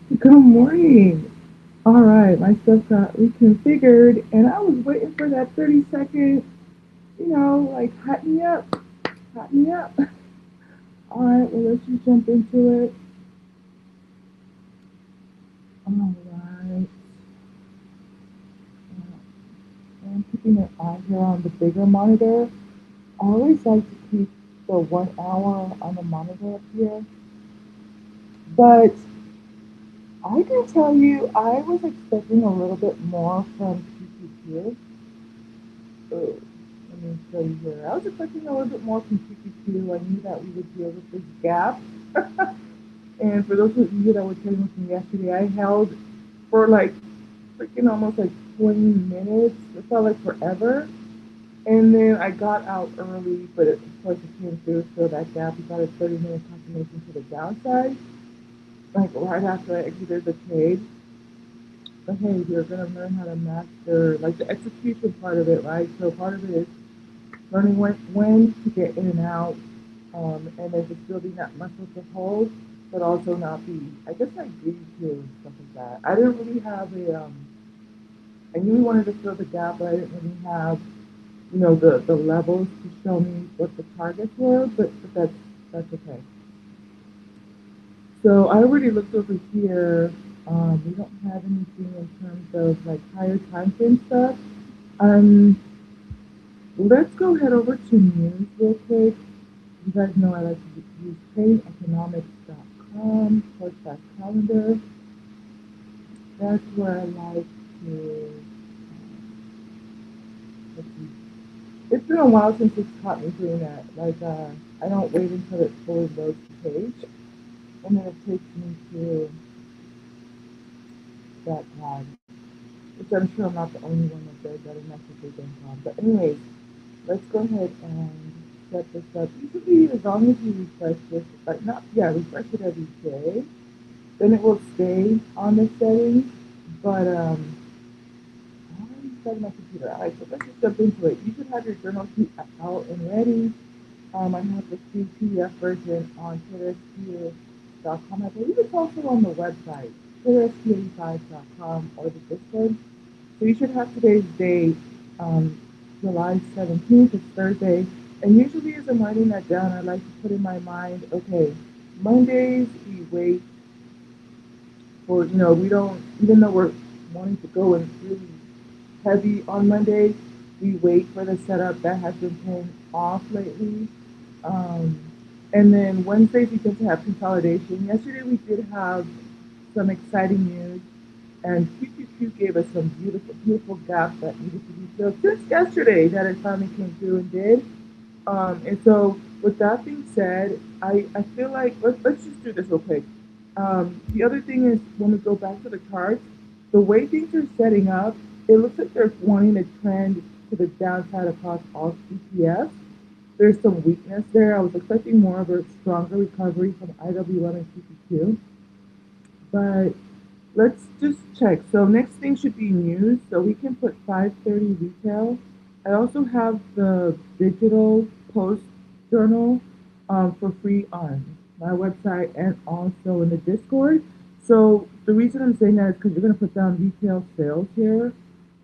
Good morning. All right, my stuff got reconfigured, and I was waiting for that 30-second, like hot me up, hot me up. All right, well, let's just jump into it. All right, I'm keeping an eye here on the bigger monitor. I always like to keep the 1 hour on the monitor up here, but I can tell you, I was expecting a little bit more from QQQ. Oh, let me show you here. I was expecting a little bit more from QQQ. I knew that we would deal with this gap. And for those of you that were trading with me yesterday, I held for like freaking almost like 20 minutes. It felt like forever. And then I got out early, but of course it came through. So that gap, we got a 30-minute confirmation to the downside, like right after I exited the trade. But hey, you're going to learn how to master like the execution part of it, right? So part of it is learning when to get in and out, and if it's building that muscle to hold, but also not be, I guess, like greedy too and stuff like that. I didn't really have I knew we wanted to fill the gap, but I didn't really have, the levels to show me what the targets were, but that's okay. So I already looked over here. We don't have anything in terms of like higher time frame stuff. Um, let's go head over to news real quick. You guys know I like to use tradingeconomics.com / calendar. That's where I like to. Let's see. It's been a while since it's caught me doing that. Like, I don't wait until it fully loads the page, and then it takes me to that tab, which I'm sure I'm not the only one that does that, and that's a big income. But anyways, let's go ahead and set this up. Usually, as long as you refresh this, like not yeah, refresh it every day, then it will stay on the settings. But I already started my computer. All right, so let's just jump into it. You should have your journal sheet out and ready. I have the free PDF version on TradingView.com. I believe it's also on the website, TradingView85.com or the Discord. So you should have today's date, July 17th. It's Thursday. And usually as I'm writing that down, I like to put in my mind, okay, Mondays we wait for, we don't, even though we're wanting to go in really heavy on Monday, we wait for the setup that has been paying off lately. Um, and then Wednesdays we tend to have consolidation. Yesterday we did have some exciting news, and QQQ gave us some beautiful, beautiful gaps that needed to be filled since yesterday that it finally came through and did. And so, with that being said, I feel like let's just do this real quick. The other thing is when we go back to the charts, the way things are setting up, it looks like they're wanting to trend to the downside across all ETFs. There's some weakness there. I was expecting more of a stronger recovery from IWM and QQQ, but let's just check. So next thing should be news. So we can put 5:30 retail. I also have the digital post journal for free on my website and also in the Discord. So the reason I'm saying that is because you're going to put down retail sales here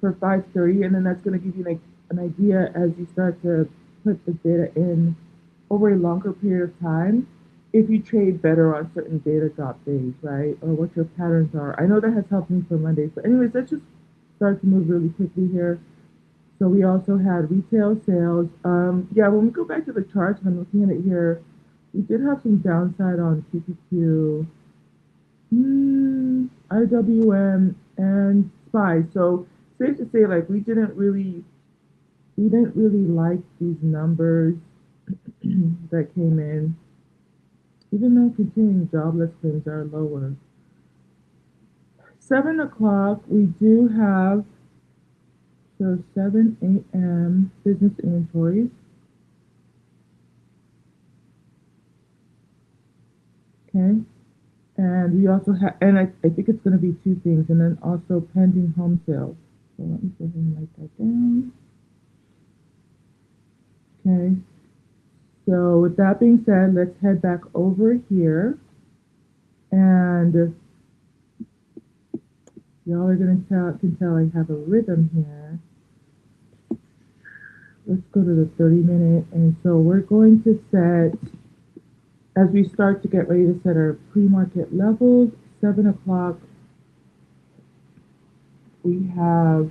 for 5:30, and then that's going to give you like an idea as you start to put the data in over a longer period of time if you trade better on certain data drop days, right? Or what your patterns are. I know that has helped me for Mondays. But anyways, let's just start to move really quickly here. So we also had retail sales. Yeah, when we go back to the charts and I'm looking at it here, we did have some downside on QQQ, IWM, and SPY. So safe to say, like we didn't really like these numbers that came in, even though continuing jobless claims are lower. 7 o'clock, we do have, so 7 a.m. business inventories. Okay. And we also have, and I think it's going to be two things, and then also pending home sales. So let me go ahead and write that down. Okay. So with that being said, let's head back over here. And Y'all are gonna can tell I have a rhythm here. Let's go to the 30-minute, and so we're going to set, as we start to get ready to set our pre-market levels, 7 o'clock, we have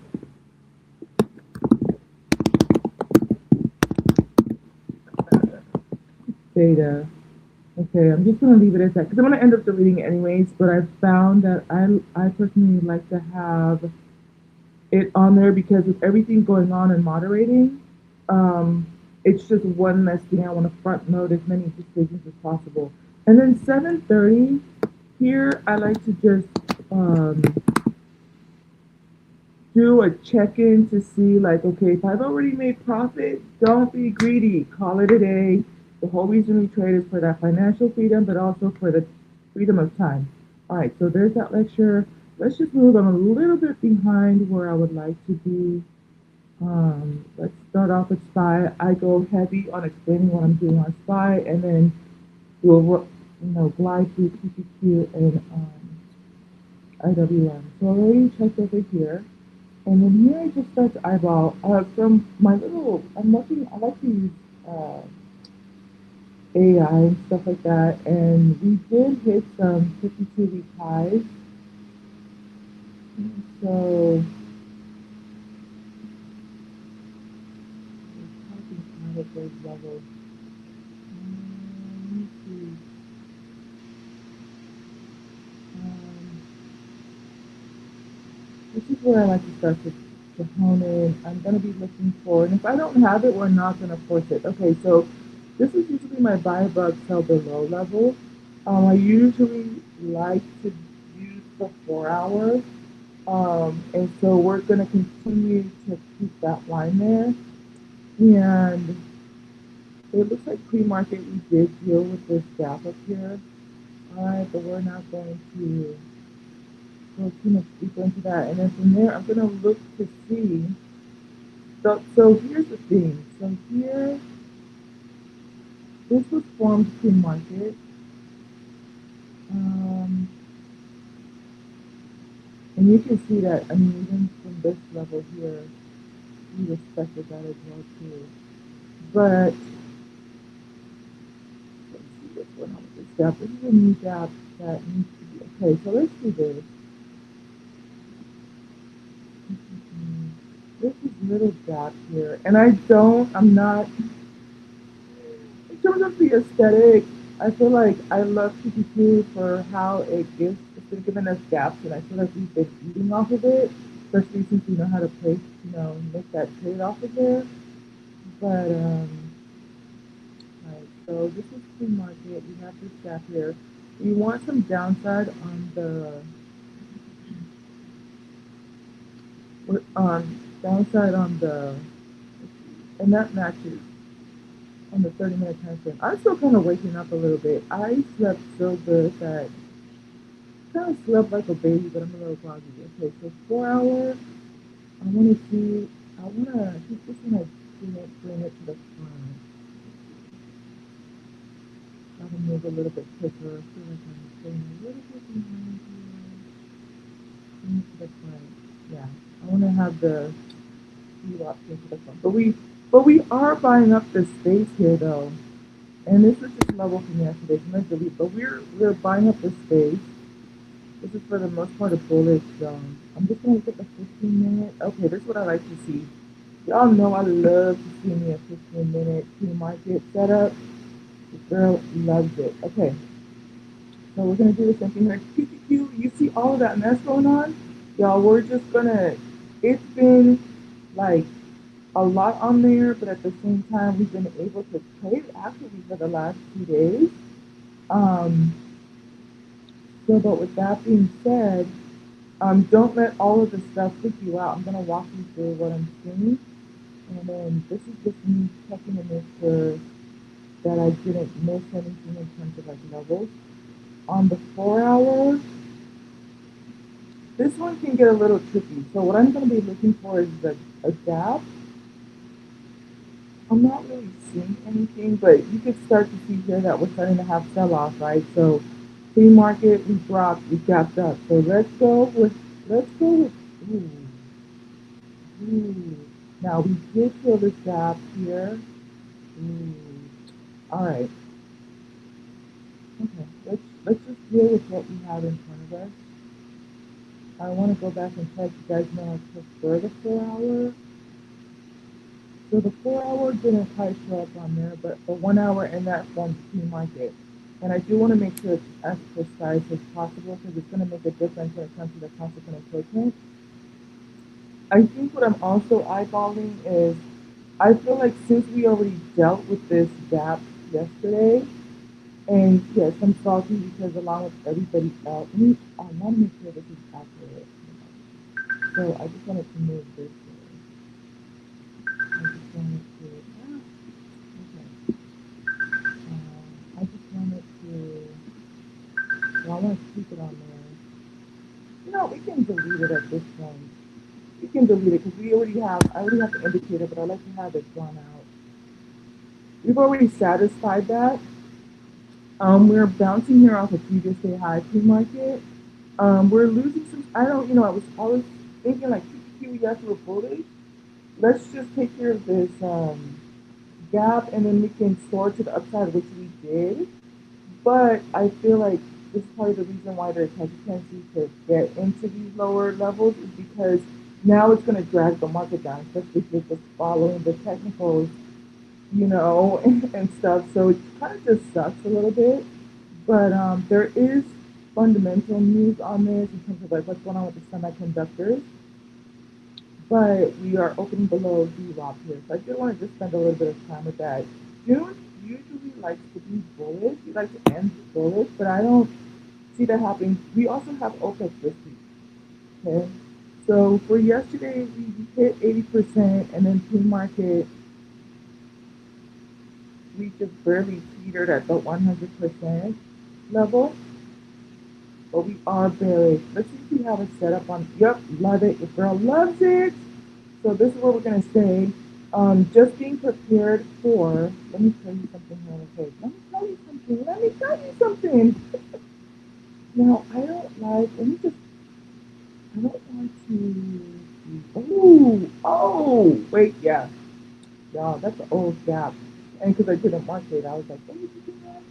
theta. Okay, I'm just going to leave it as that because I'm going to end up deleting it anyways, but I found that I personally like to have it on there because with everything going on and moderating, it's just one less thing. I want to front load as many decisions as possible. And then 7:30 here, I like to just do a check-in to see like, okay, if I've already made profit, don't be greedy. Call it a day. The whole reason we trade is for that financial freedom, but also for the freedom of time. All right, so there's that lecture. Let's just move. I'm a little bit behind where I would like to be. Let's start off with SPY. I go heavy on explaining what I'm doing on SPY, and then we'll glide through QQQ and IWM. So I already checked over here. And then here I just start to eyeball from my little, I'm looking, I like to use AI and stuff like that. And we did hit some 52-week highs. So, we're talking kind of those levels. Let me see. Um, this is where I like to start to hone in. I'm going to be looking for, and if I don't have it, we're not going to force it. Okay, so this is usually my buy above, sell below level. I usually like to use the 4 hour. And so we're going to continue to keep that line there. And it looks like pre-market we did deal with this gap up here. All right, but we're not going to go too much deeper into that. And then from there, I'm going to look to see. So here's the thing. So here, this was formed pre-market. Um, and you can see that, I mean, even from this level here, we respected that as well too. But let's see what's going on with this gap. This is a new gap that needs to be, okay, so let's do this. This is little gap here. And I'm not, in terms of the aesthetic, I feel like I love QQQ for how it's been giving us gaps, and I feel like we've been eating off of it, especially since we know how to play, make that trade off of there. But, right, so this is pre-market. We have this gap here. We want some downside on the downside on the, and that matches on the 30-minute time frame. I'm still kind of waking up a little bit. I slept so good that kind of slept like a baby, but I'm a little groggy. Okay, so 4 hour. I want to see. I want to. I think just want to bring it to the front. Try to move a little bit quicker. I feel like I'm staying a little bit behind here. Bring it to the front. Yeah, I want to have the speed up into the front. But we are buying up the space here though. And this is just level from yesterday. So let's delete. But we're buying up the space. This is for the most part a bullish zone. I'm just gonna look at the 15-minute. Okay, this is what I like to see. Y'all know I love to see me a 15-minute pre-market setup. The girl loves it. Okay, so we're gonna do the same thing here. QQQ, you see all of that mess going on? Y'all, we're just gonna. It's been like a lot on there, but at the same time, we've been able to trade actively for the last 2 days. Um, so, but with that being said, don't let all of the stuff freak you out. I'm gonna walk you through what I'm seeing, and then this is just me checking to make sure that I didn't miss anything in terms of like levels. On the 4 hour, this one can get a little tricky. So what I'm gonna be looking for is a gap. I'm not really seeing anything, but you could start to see here that we're starting to have sell-off, right? So pre-market, we dropped, we gapped up. So let's go with let's go with, ooh. Now we did fill this gap here. Ooh. All right. Okay. Let's just deal with what we have in front of us. I want to go back and check. You guys know I prefer the 4 hour. So the 4 hour didn't quite show up on there, but the 1 hour in that forms pre-market. And I do want to make sure it's as precise as possible because it's going to make a difference when it comes to the consequent equipment. I think what I'm also eyeballing is I feel like since we already dealt with this gap yesterday, and yes, I'm salty because along with everybody else, I want to make sure this is accurate. So I just wanted to move this way. I just wanted to, okay. I just wanted to, well, I want to keep it on there. You know, we can delete it at this point. We can delete it because I already have the indicator, but I like to have it drawn out. We've already satisfied that. We're bouncing here off a previous day high pre-market. We're losing some, I was thinking like QQQ, yes, we're bullish. Let's just take care of this gap and then we can soar to the upside, which we did. But I feel like this is part of the reason why there's hesitancy to get into these lower levels is because now it's going to drag the market down, especially if you're just following the technicals, and stuff. So it kind of just sucks a little bit. But there is fundamental news on this in terms of like what's going on with the semiconductors. But we are opening below D-Rock here. So I did want to just spend a little bit of time with that. June usually likes to be bullish. He likes to end bullish, but I don't see that happening. We also have OPEC this week. Okay. So for yesterday, we hit 80%, and then pre-market, we just barely teetered at the 100% level. But we are bearish. Let's see if we have a setup on. Yep, love it. Your girl loves it. So this is where we're gonna stay. Just being prepared for. Let me tell you something here. Okay, let me tell you something. Let me tell you something. Now I don't like. Let me just. I don't want to. Oh, wait, yeah, yeah, that's an old gap. And because I didn't mark it, I was like, oh, you did that?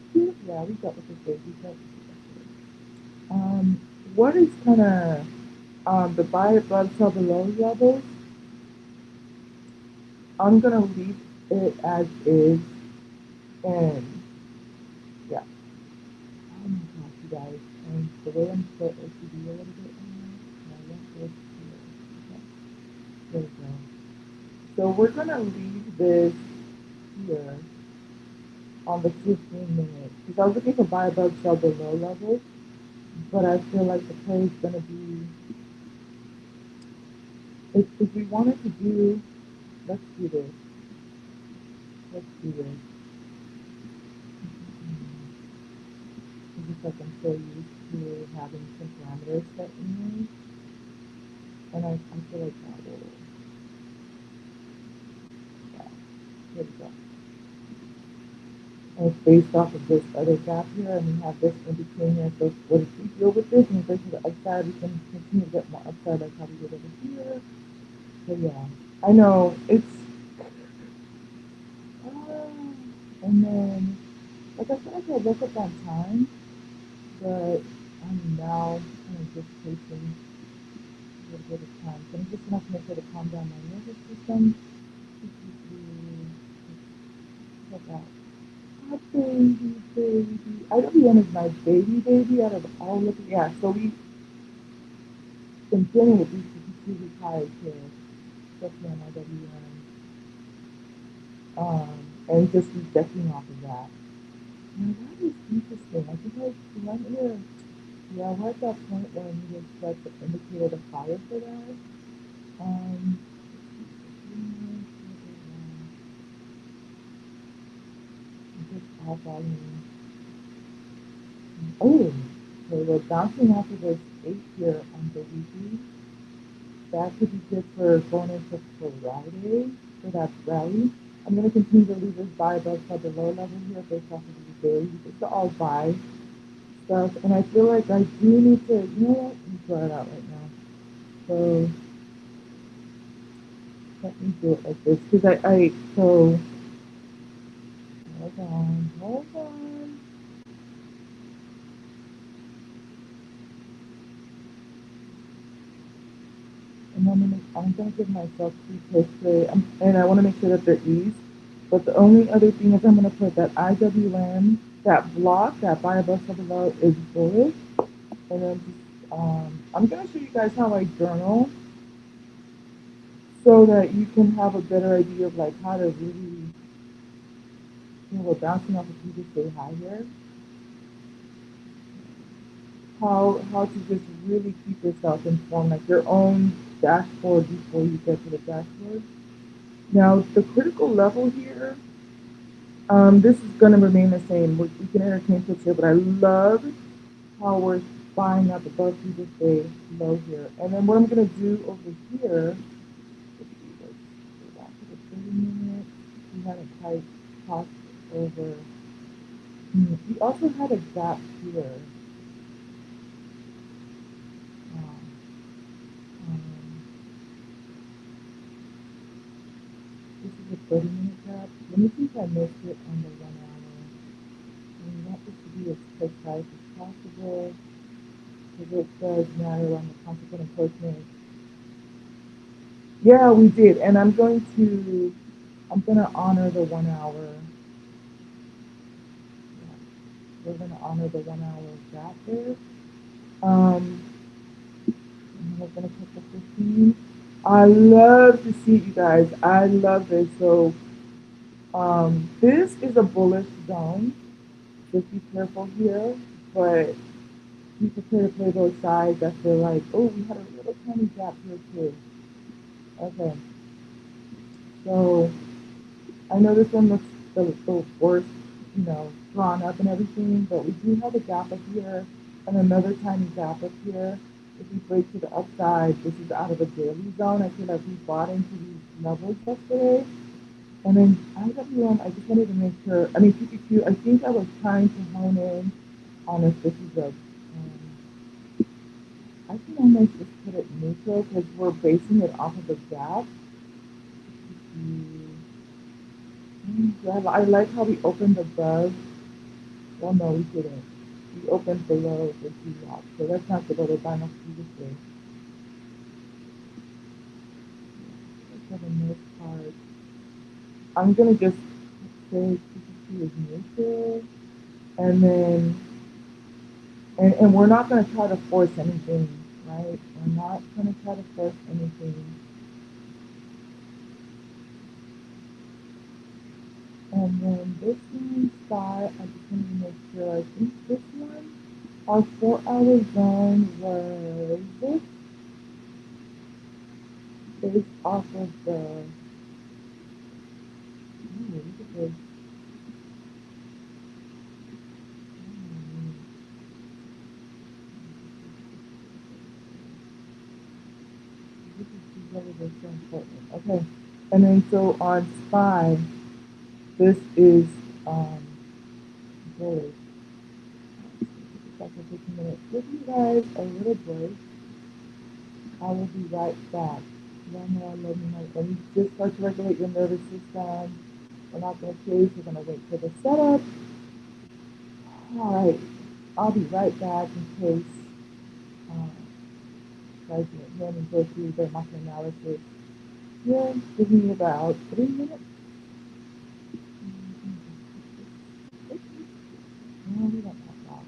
Yeah, we got what this is. We got what is kind of the buy above, sell below levels? I'm gonna leave it as is, and yeah. Oh my gosh, you guys, and the way I'm set OCD a little bit now, I want this here. Okay, there we go. So we're gonna leave this here on the 15 minute because I was looking for buy above, sell below levels, but I feel like the play is gonna be if we wanted to do, let's do this. Let's do this. It's just like I'm so used to having some parameters set in there. And I feel like that will, yeah, here we go. And it's based off of this other gap here, and we have this in between here. So what if we deal with this and go to the upside, we can continue to get more upside like how we did over here. So yeah, I know it's, and then, like I said, I could look up on time, but I'm now kind of just taking a little bit of time. So I'm just enough to make sure to calm down my nervous system. Check out. Oh, baby, baby. IWM is my baby out of all of it. Yeah, so we've been dealing with these strategic highs here, especially on IWM, and just rejecting off of that. Now, that is interesting. I think I went here. Yeah, we're at that point where I need to set the indicator to fire for that. Um, just all volume. Oh, okay, we're bouncing off of this 8 here on the weekly. That could be good for going into Friday for that rally. I'm going to continue to leave this buy above at the lower level here based off of the daily. It's all buy stuff. And I feel like I do need to, you know what? Let me try it out right now. So let me do it like this because so hold on. And I'm gonna give myself 3 history, and I want to make sure that they're eased. But the only other thing is I'm gonna put that IWM, that block, that buy above sell below is bullish, and then just I'm gonna show you guys how I journal so that you can have a better idea of like how to really, we're bouncing off of previous day high here. How to just really keep yourself informed, like your own dashboard before you get to the dashboard. Now the critical level here, this is going to remain the same. We can entertain tips here, but I love how we're buying up above previous day low here. And then what I'm going to do over here, let's see, let's go back to the 30-minute. We had a tight cross over. We also had a gap here. Um, um, this is a 30-minute gap. Let me see if I missed it on the 1 hour. And we want this to be as precise as possible because it does matter on the consequent encroachment. Yeah, we did, and I'm gonna honor the 1 hour. Yeah, we're gonna honor the 1 hour gap there. And we're gonna put the 15. I love to see you guys. I love this. So this is a bullish zone. Just be careful here, but be prepared to play both sides. I feel like, oh, we had a little tiny gap here too. Okay, so I know this one looks the worst, drawn up and everything, but we do have a gap up here and another tiny gap up here. If we break to the upside, this is out of a daily zone. I feel like we bought into these levels yesterday. And then IWM, I just wanted to make sure, QQQ, I think I was trying to hone in on if this is I can almost just put it neutral because we're basing it off of the gap. Yeah, I like how we opened above. Well, no, we didn't. We opened below the T-lock, so that's not the other buy next to this way. For the most part, I'm gonna just say QQQ is neutral, and then and we're not gonna try to force anything, right? We're not gonna try to force anything. And then this one spot, I just want to make sure. I think this one, our 4 hour zone was based off of the. Ooh, look at this. This is really so important. Okay, and then so on SPY, this is bullish. After 15 minutes, give you guys a little break. I will be right back. Let me know. When you just start to regulate your nervous system, we're not going to chase. We're going to wait for the setup. All right. I'll be right back in case you guys didn't hear me go through the market analysis. Yeah, give me about 3 minutes. No, we don't have that.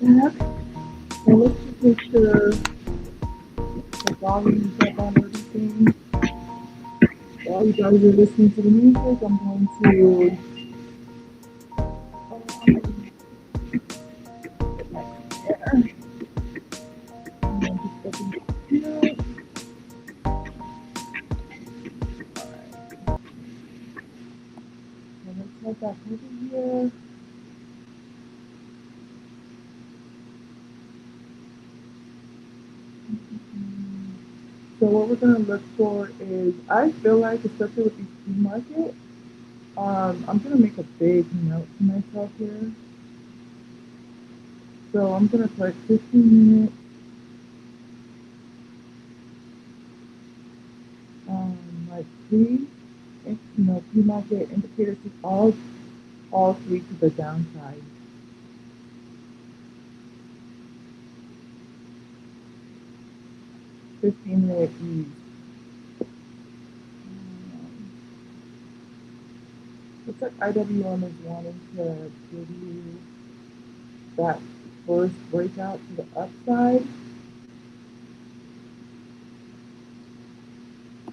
back. So let's just make sure the volume is up on everything. While you guys are listening to the music, I'm going to and then just open it here. So let's head back over here. So what we're going to look for is, I feel like, especially with these pre-market, I'm going to make a big note to myself here. So I'm going to put 15-minute like pre-market indicators to all three to the downside. 15-minute ease. Looks like IWM is wanting to give you that first breakout to the upside.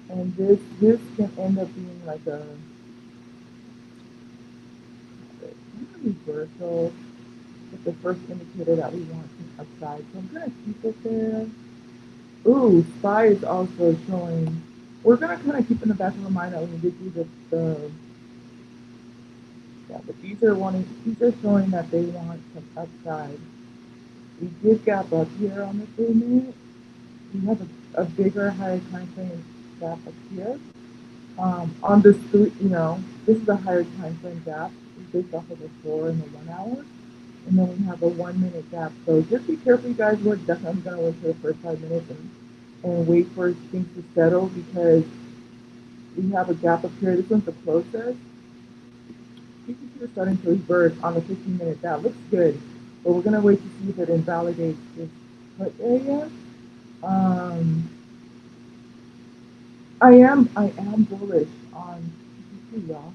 And this can end up being like a reversal with the first indicator that we want from upside. So I'm going to keep it there. Ooh, SPY is also showing. We're going to kind of keep in the back of our mind that when we did do but these are showing that they want some upside. We did gap up here on the 3-minute. We have a bigger, higher time frame gap up here. On this, this is a higher time frame gap. We based off of the 4 and the 1 hour. And then we have a 1-minute gap. So just be careful, you guys. We're definitely going to wait for the first 5 minutes and wait for things to settle, because we have a gap up here. This one's the closest. QQQ is starting to reverse on the 15-minute. That looks good, but we're going to wait to see if it invalidates this put area. I am bullish on QQQ, y'all.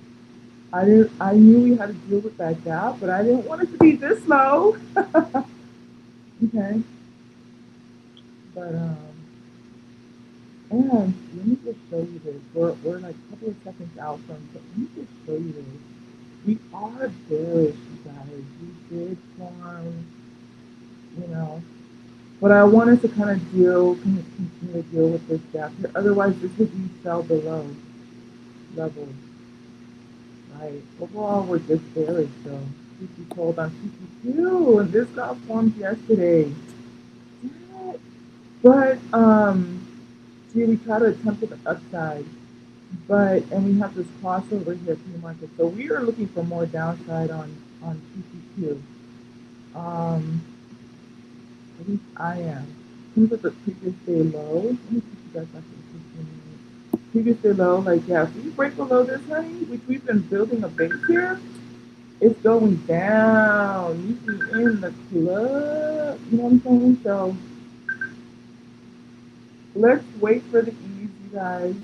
I knew we had to deal with that gap, but I didn't want it to be this low. Okay, but and let me just show you this. We're like a couple of seconds out from. But let me just show you this. We are bearish, you guys. We did form, but I wanted to kind of continue to deal with this gap here. Otherwise, this would be sell below levels, right? Overall, we're just bearish, so QQ sold on QQQ, and this got formed yesterday. But see, we try to attempt the upside, and we have this crossover here pre-market. So we are looking for more downside on QQQ. At least I am. Comes with the previous day low. Let me see you guys back to the 15 minutes. Previous day low, like, yeah, if we break below this, honey, which we've been building a base here, it's going down. Meet me in the club. You know what I'm saying? So let's wait for the ease, you guys,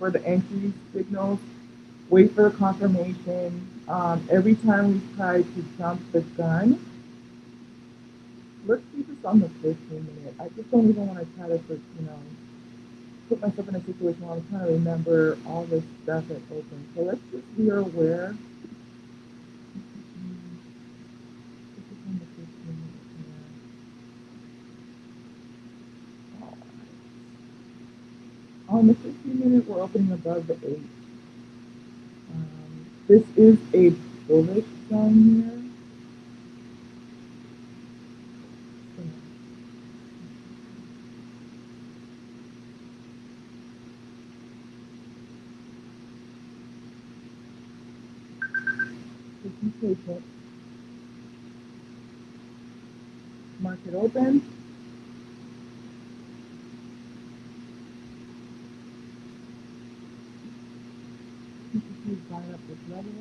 for the entry signals. Wait for the confirmation. Every time we try to jump the gun, let's keep this on the 15-minute. I just don't even want to try to, put myself in a situation where I'm trying to remember all this stuff that opens. So let's just be aware. On the 15-minute, we're opening above the 8. This is a bullish zone here. Just be patient. Market open. Please buy up this level.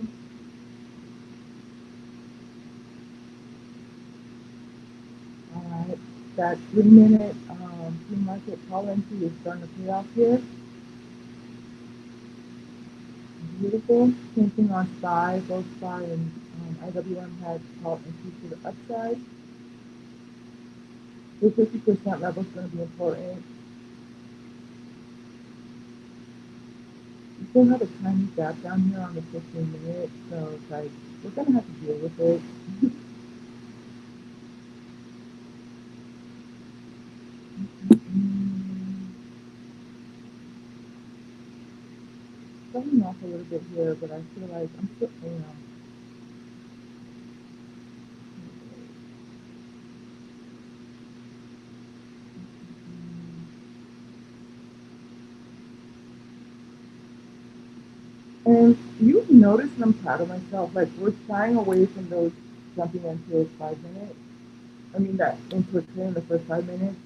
Alright, that 3-minute pre-market call entry is starting to pay off here. Beautiful. Same thing on SPY. Both SPY and IWM had call entry to the upside. The 50% level is going to be important. We still have a tiny gap down here on the 15-minute, so it's like we're going to have to deal with it. Coming off a little bit here, but I feel like I'm still, And you've noticed, and I'm proud of myself, like we're shying away from those jumping into a 5 minute. I mean that into a trade in the first 5 minutes.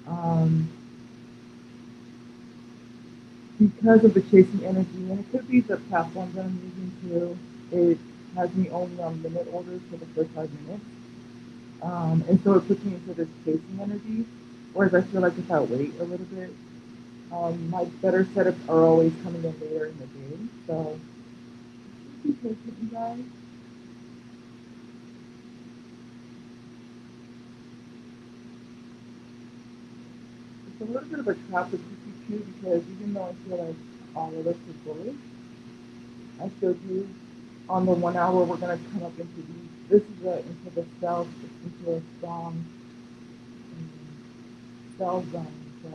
Um, because of the chasing energy, and it could be the platform that I'm using too. It has me only on limit orders for the first 5 minutes. And so it puts me into this chasing energy. Whereas I feel like if I wait a little bit, my better setups are always coming in later in the day. So be patient, you guys. It's a little bit of a trap with QQQ because even though I feel like all of us is bullish, I showed you on the 1 hour we're gonna come up into these. This is into the sell, into a strong sell zone. So I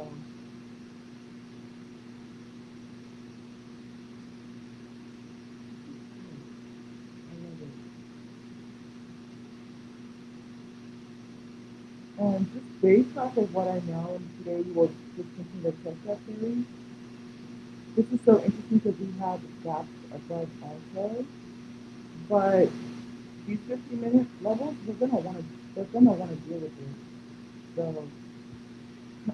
love it. And just based off of what I know, and today we will just continue to check that theory. This is so interesting because we have gaps above also, but these 50-minute levels, they're gonna want to deal with it. So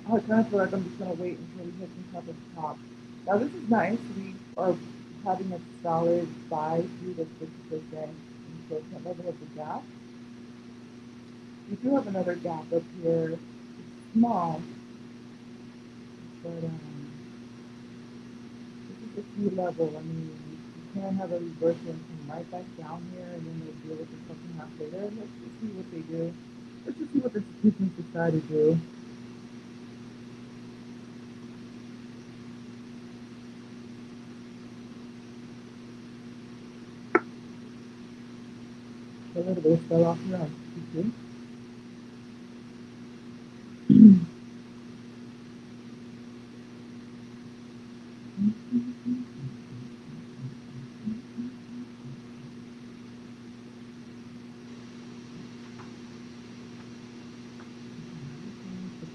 I kind of feel like I'm just gonna wait until we hit some type of top. Now this is nice. We are having a solid buy through the 6% and level of the gap. We do have another gap up here. It's small, but this is the key level. I mean, you can't have a reversal and come right back down here and then they'll deal with the second half later. Let's just see what they do. Let's just see what the institutions decide to do. A little bit of sell off here on QQQ.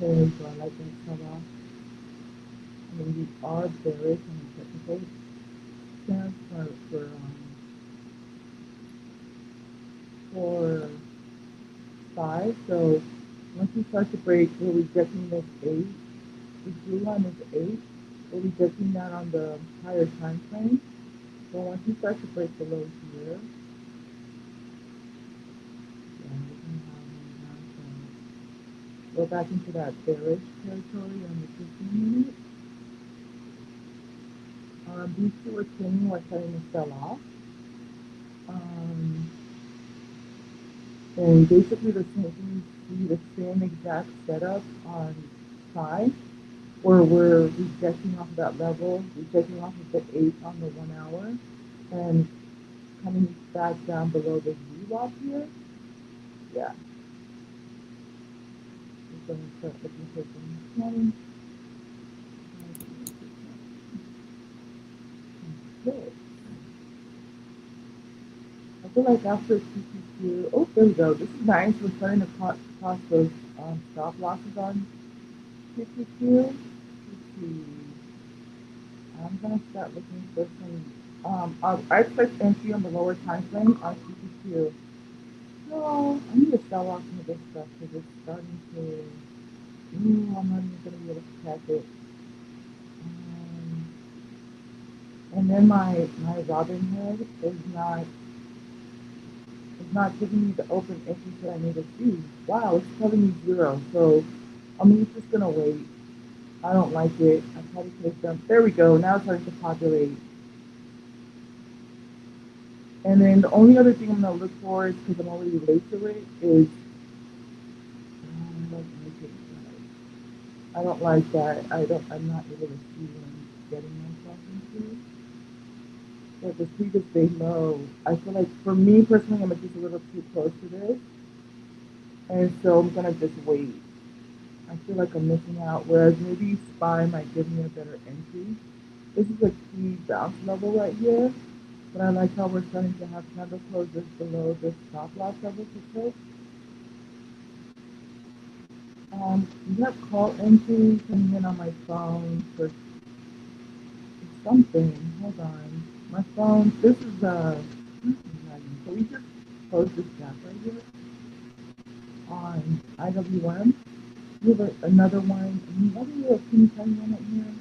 Okay, so I like that sell off. I mean, we are bearish on the technical stance for 5. So once we start to break, we're rejecting this 8. The blue line is 8. We're rejecting that on the higher time frame. So once we start to break below here, yeah, we're going to have one down. So go back into that bearish territory on the 15 minute. These two are training, we're starting to sell off. And basically the same, see the same exact setup on 5, where we're rejecting off of that level, rejecting off of the 8 on the 1 hour, and coming back down below the VWAP here. Yeah. We're going to start looking for some 20. Okay. I feel like after QQQ, oh, there we go. This is nice. We're starting to cross those stop losses on QQQ. Let's see. I'm gonna start looking for some. I expect entry on the lower time frame on QQQ. So I need to sell off some of this stuff because it's starting to. I'm not even gonna be able to catch it. Um, and then my Robinhood is not giving me the open entries that I need to see. Wow, it's telling me 0. So I'm just gonna wait. I don't like it. I probably could have done. There we go. Now it's starting to populate. And then the only other thing I'm gonna look for is because I'm already late to it is I don't like that. I'm not able to see what I'm getting myself into. But the speed is stay low. I feel like for me personally, I'm just a little too close to this. And so I'm gonna just wait. I feel like I'm missing out. Whereas maybe SPY might give me a better entry. This is a key bounce level right here. But I like how we're starting to have candle closes below the stop loss level to hit. We have call entry coming in on my phone for something. Hold on. My phone, this is so we just closed this gap right here on IWM. We have another one. Another European time one right here.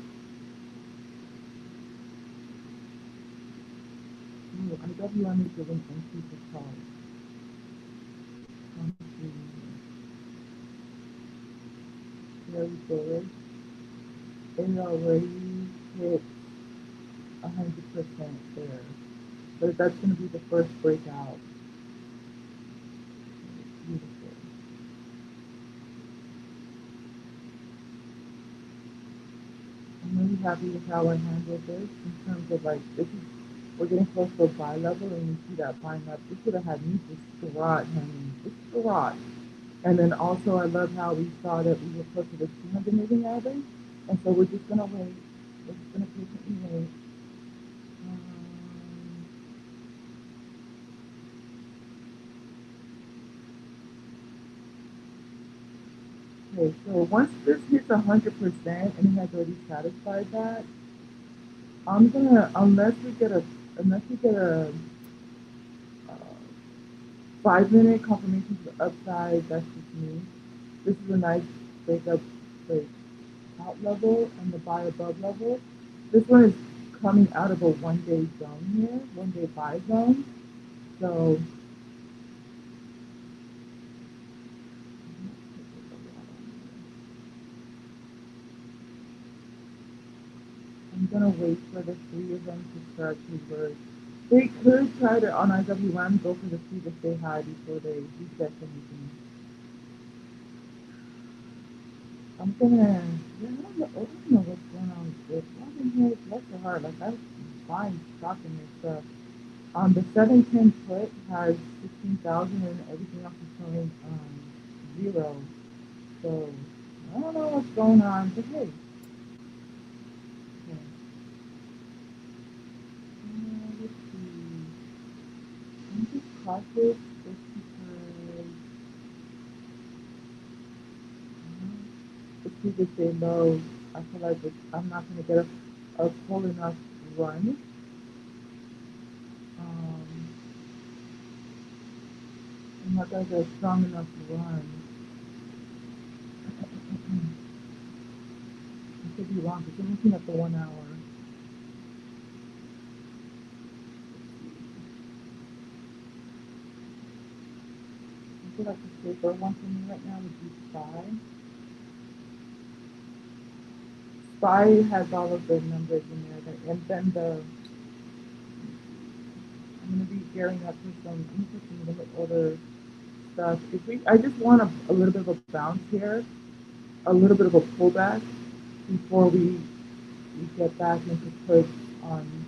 Ooh, IWM is giving entry for calls. Very bullish. It already hit 100% there. But that's going to be the first breakout. Beautiful. I'm really happy with how I handled this in terms of like, we're getting close to a buy level and you see that buying up. This would have had me distraught, honey. Distraught. And then also I love how we saw that we were close to the 200 moving average. And so we're just going to wait. We're just going to patiently wait. Um, okay, so once this hits 100% and it has already satisfied that, I'm gonna unless we get a 5 minute confirmation to the upside. That's just me. This is a nice breakup, like out level and the buy above level. This one is coming out of a 1 day zone here, 1 day buy zone. So I'm gonna wait for the three of them to start to work. They could try to on IWM go for the three to stay high before they reset anything. I'm gonna, yeah, I don't know what's going on with Robin here. It's left or hard. Like, I'm buying stock in this stuff. The 710 put has 16,000 and everything else is showing zero. So, I don't know what's going on, but hey. Okay. Let's see. I'm just cautious just because it's people say no. I feel like I'm not going to get a full enough run. Um, I'm not going to get a strong enough run. I could be wrong because I'm looking at the 1 hour. I feel like the safer one for me right now would be SPY. SPY has all of the numbers in there, and then I'm going to be gearing up for I'm going to put some limit order stuff. I just want a little bit of a bounce here, a little bit of a pullback before we get back into push on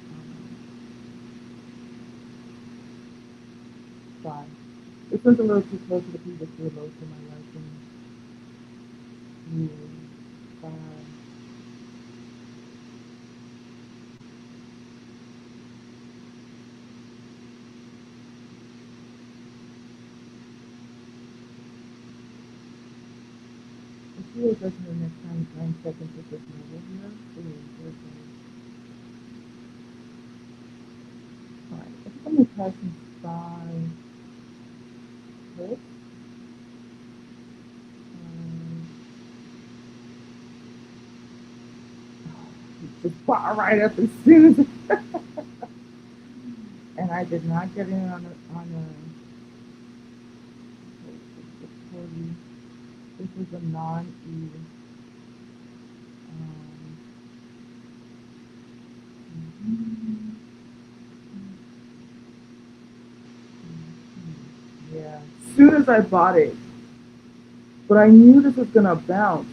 SPY. This one's a little too close to the previous low for my liking. SPY. Let's see what it does in the next 9 seconds with this level here. Ooh, alright, I think I'm going to try some SPY hits. Just bought right up as soon as and I did not get in on a 640. This was a non-E. Mhm. Yeah. As soon as I bought it, but I knew this was gonna bounce.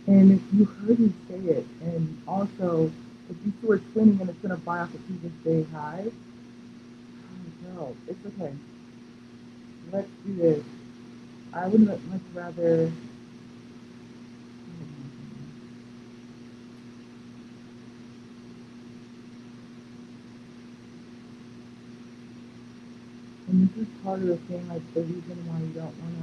And you heard me say it. And also, if you see we're twinning and it's going to buy off the previous day high, oh, girl, it's okay. Let's do this. I would much rather. And this is part of the thing, like the reason why you don't want to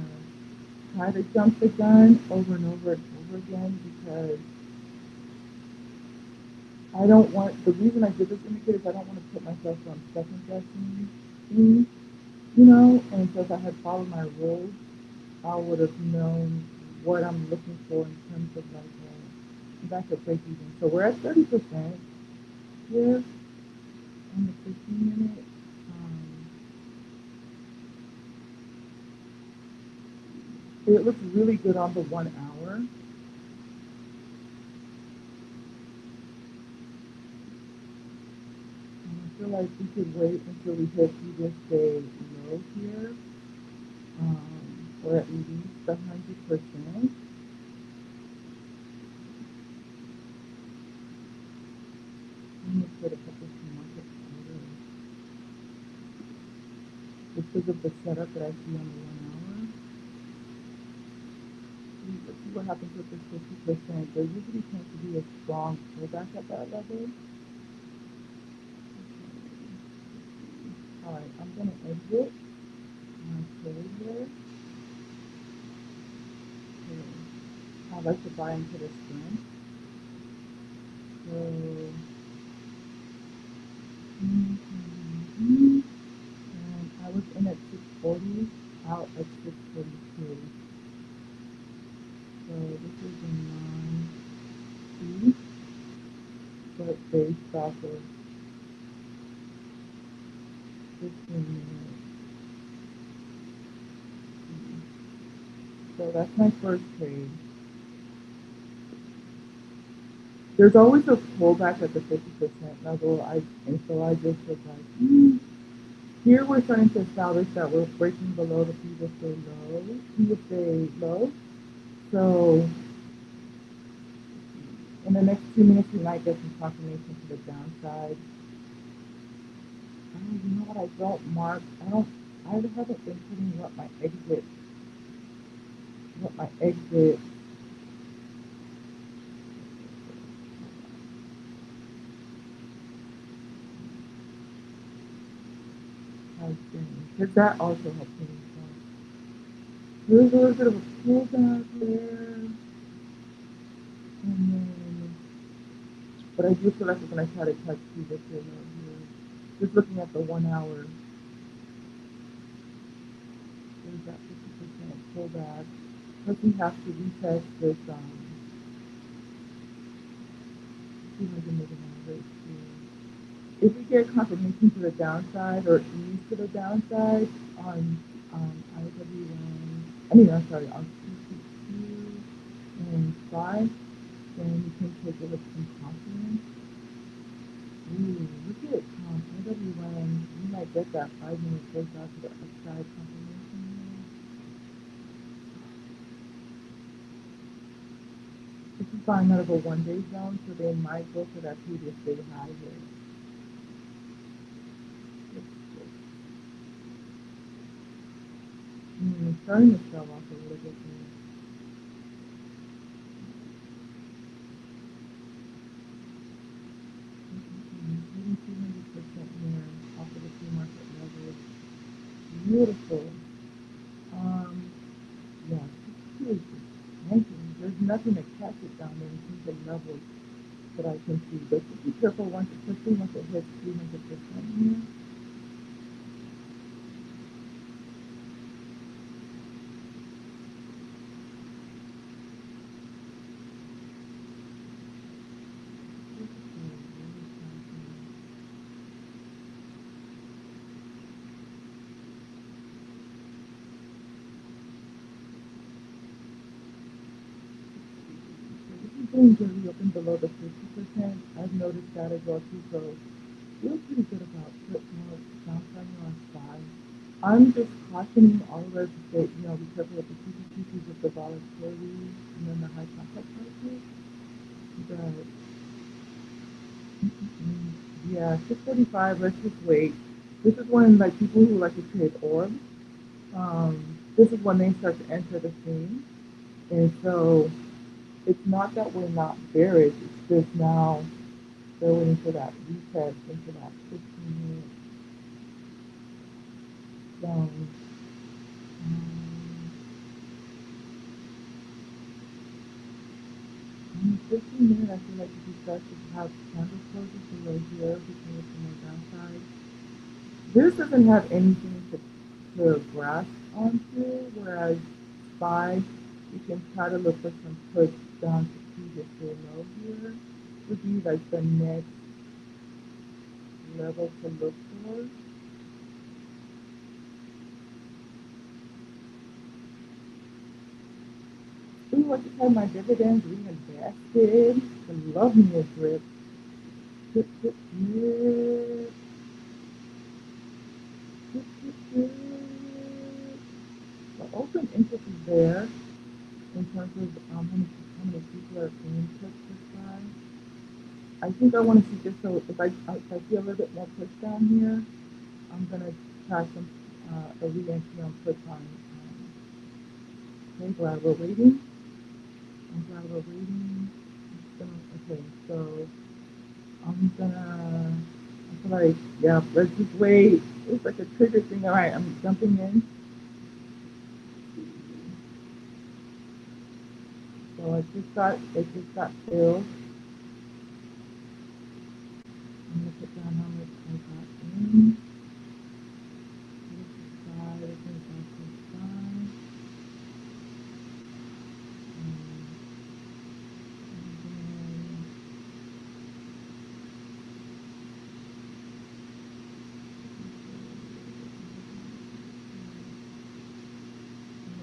try to jump the gun over and over and over again, because I don't want, the reason I did this indicator is I don't want to put myself on second guessing things, you know, and so if I had followed my rules, I would have known what I'm looking for in terms of like back at break even. So we're at 30% here on the 15 minute. It looks really good on the 1 hour. And I feel like we could wait until we hit previous day low here, or at least 100%. Let me put a couple of market orders. Because of the setup that I see on the 1 hour. Let's see what happens with this 50%. There usually tends to be a strong pullback at that level. Alright, I'm going to exit my trade here. I like to buy into the strength. So, and I was in at 640, out at 642. So this is a non-C, but based off of 15 minutes. So that's my first trade. There's always a pullback at the 50% level. And so I just was like, here we're starting to establish that we're breaking below the previous day low. So in the next 2 minutes, we might get some confirmation to the downside. Oh, you know what? I don't mark. I haven't been putting what my exit has been, because that also helps me. There's a little bit of a pullback there, and then, but I do feel like we're going to try to touch previous low here. Just looking at the 1 hour, there's that 50% pullback. Plus we have to retest this 200 moving average here. If we get confirmation to the downside or ease to the downside on IWM, I'm sorry, on QQQ and SPY, then we can take it with some confidence. Ooh, look at IWM. You might get that 5 minute breakout to the upside confirmation here. This is buying out of a 1 day zone, so they might go for that previous day high here. It's starting to sell off a little bit there. Getting 200% here off of the pre-market level. Beautiful. Yeah, this is expensive. There's nothing to catch it down there in terms of levels that I can see. But just be careful especially once it hits 300% here. Doing good reopen below the 50%. I've noticed that as well too. So feel pretty good about putting more downside on SPY. I'm just cautioning all of us that, be careful with the QQQ with the volatility and then the high contact prices. But, yeah, 645, let's just wait. This is when, like, people who like to trade orbs, this is when they start to enter the scene. And so it's not that we're not bearish, it's just now they're waiting for that retest into that 15-minute zone. In 15 minutes, I feel like if you start to have candle closes below here, we can get some more downside. This doesn't have anything to grasp onto, whereas SPY, you can try to look for some push down to previous low here. Would be like the next level to look for. Ooh, I just had my dividends reinvested. I love me a drip. Drip, drip, drip. Drip, drip, drip. The open interest is there in terms of how many people are in touch this guy. I think I want to see just so if I see a little bit more push down here, I'm gonna try some a re-entry on push on. Okay, glad we're waiting. I'm glad we're waiting. Okay, so I feel like, yeah, let's just wait. It's like a trigger thing. All right, I'm jumping in. So it just got filled. I'm gonna put down how much I got in. This is five, this is five.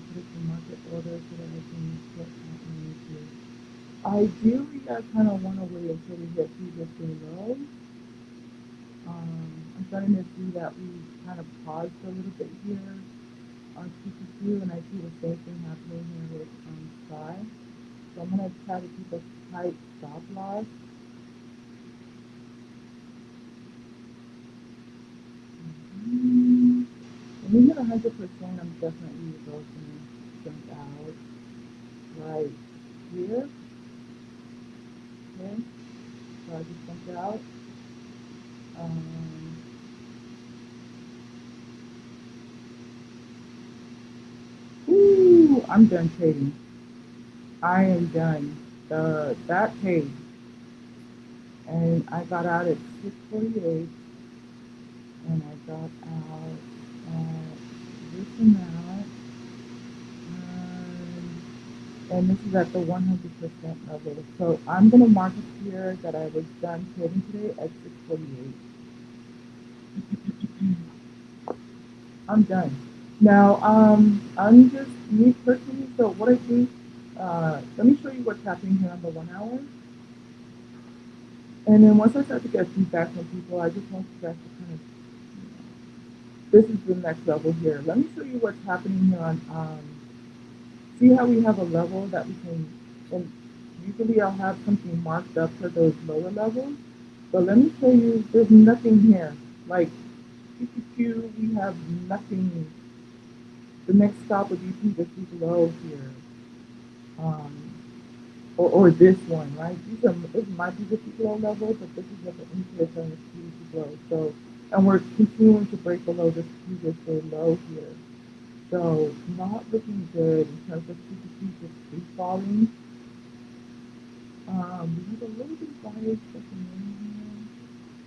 Put it in market order so that I can get that money too. Ideally, I kind of want to wait until we get through this low. I'm starting to see that we kind of paused a little bit here on QQQ, and I see the same thing happening here with SPY. So I'm going to try to keep a tight stop loss. When we hit 100%, I'm definitely going to jump out right here. Okay, so I just jumped out. Um, Ooh, I'm done trading. I am done. That paid, and I got out at 6:48, and I got out at this amount, and this is at the 100% level. So I'm gonna mark it here that I was done trading today at 6:48. I'm done. Now, I'm just me personally. So what I do, let me show you what's happening here on the 1 hour. And then once I start to get feedback from people, I just want you guys to kind of, this is the next level here. Let me show you what's happening here on, see how we have a level that we can, and usually I'll have something marked up for those lower levels. But let me show you, there's nothing here. Like QQQ, we have nothing. The next stop would be this low here. Um, or this one, right? This might be the peak low level, but this is what the interest on the previous low. So, and we're continuing to break below this previous low here. So, not looking good in terms of CPC just free falling. We have a little bit of bias checking in here.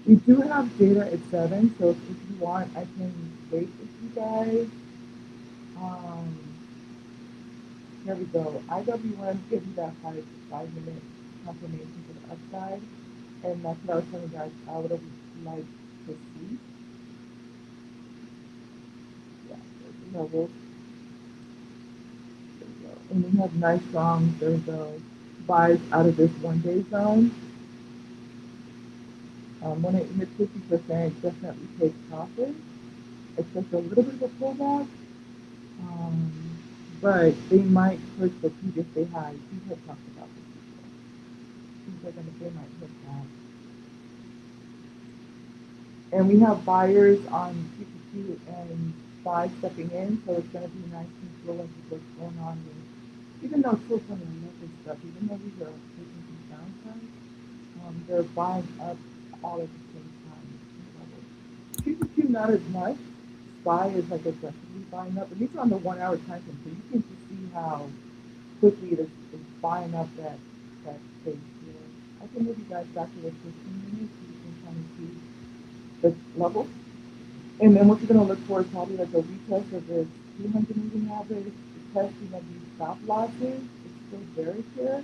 We do have data at 7, so if you want, I can wait with you guys. Um, Here we go. IWM gives you that 5 minute confirmation to the upside. And that's what I was telling you guys I would have liked to see. Yeah, there's the levels. There we go. And we have nice strong, there's the buys out of this 1 day zone. When it hits 50%, definitely take profit. expect a little bit of a pullback, um, but they might push the previous day high. We had talked about this before. Seems like they might hit that. And we have buyers on QQQ and SPY stepping in, so it's going to be nice and slow as what's going on here. Even though it's still kind of local stuff, even though these are taking some downside, they're buying up all at the same time. QQQ not as much. SPY is like aggressively buying up, and these are on the 1 hour time frame, so you can just see how quickly it's buying up that space here. I can move you guys back to the 15 minutes so you can kind of see the level. And then what you're going to look for is probably like a retest of this 200 moving average, the testing of these stop losses. It's still bearish here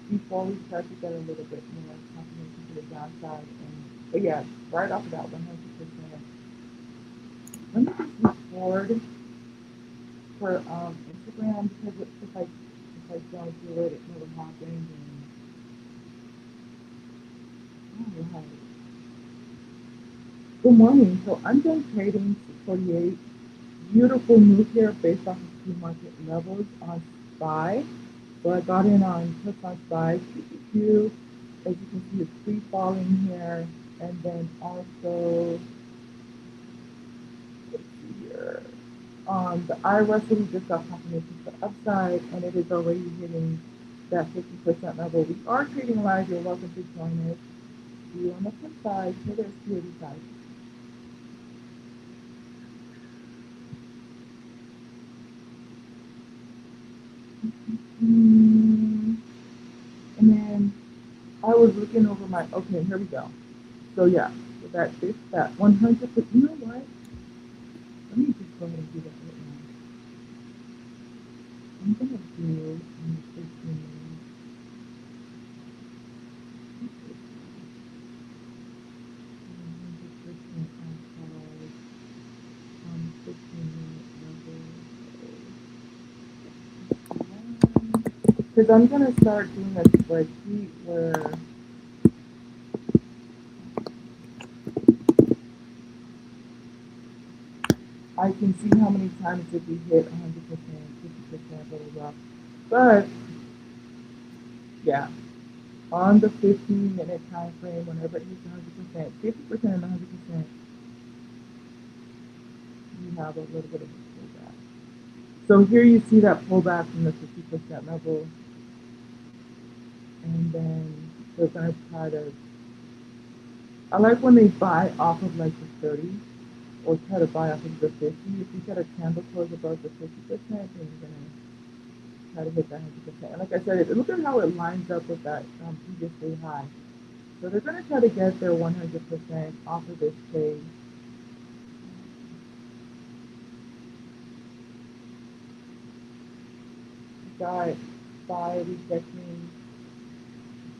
before we start to get a little bit more confirmation to the downside. But yeah, right off of that 100%. Let me just record for Instagram because if I don't do it, it never happens. And all right. Good morning. So I'm done trading 648. Beautiful move here based off of pre-market levels on SPY. So I got in on puts on SPY, QQQ. As you can see, it's free falling here. And then also, let's see here. The IRS we just got confirmation for upside, and it is already hitting that 50% level. We are trading live. You're welcome to join us. See you on the flip side. Here there's security side. And then I was looking over my, okay, here we go. So yeah, so that 100, but you know what? Let me just go ahead and do that right now. I'm going to do in the 15 minutes. 100% on 15 minute level. Because I'm going to start doing a spreadsheet where I can see how many times did we hit 100%, 50%, blah, blah, blah. But, yeah, on the 15-minute time frame, whenever it hits 100%, 50% and 100%, you have a little bit of a pullback. So here you see that pullback from the 50% level. And then they're going to try to, I like when they buy off of like the 30 or try to buy off of the 50. If you get a candle close above the 50%, then you're going to try to hit that 100%. And like I said, look at how it lines up with that previous day high. So they're going to try to get their 100% off of this trade. Got by rejecting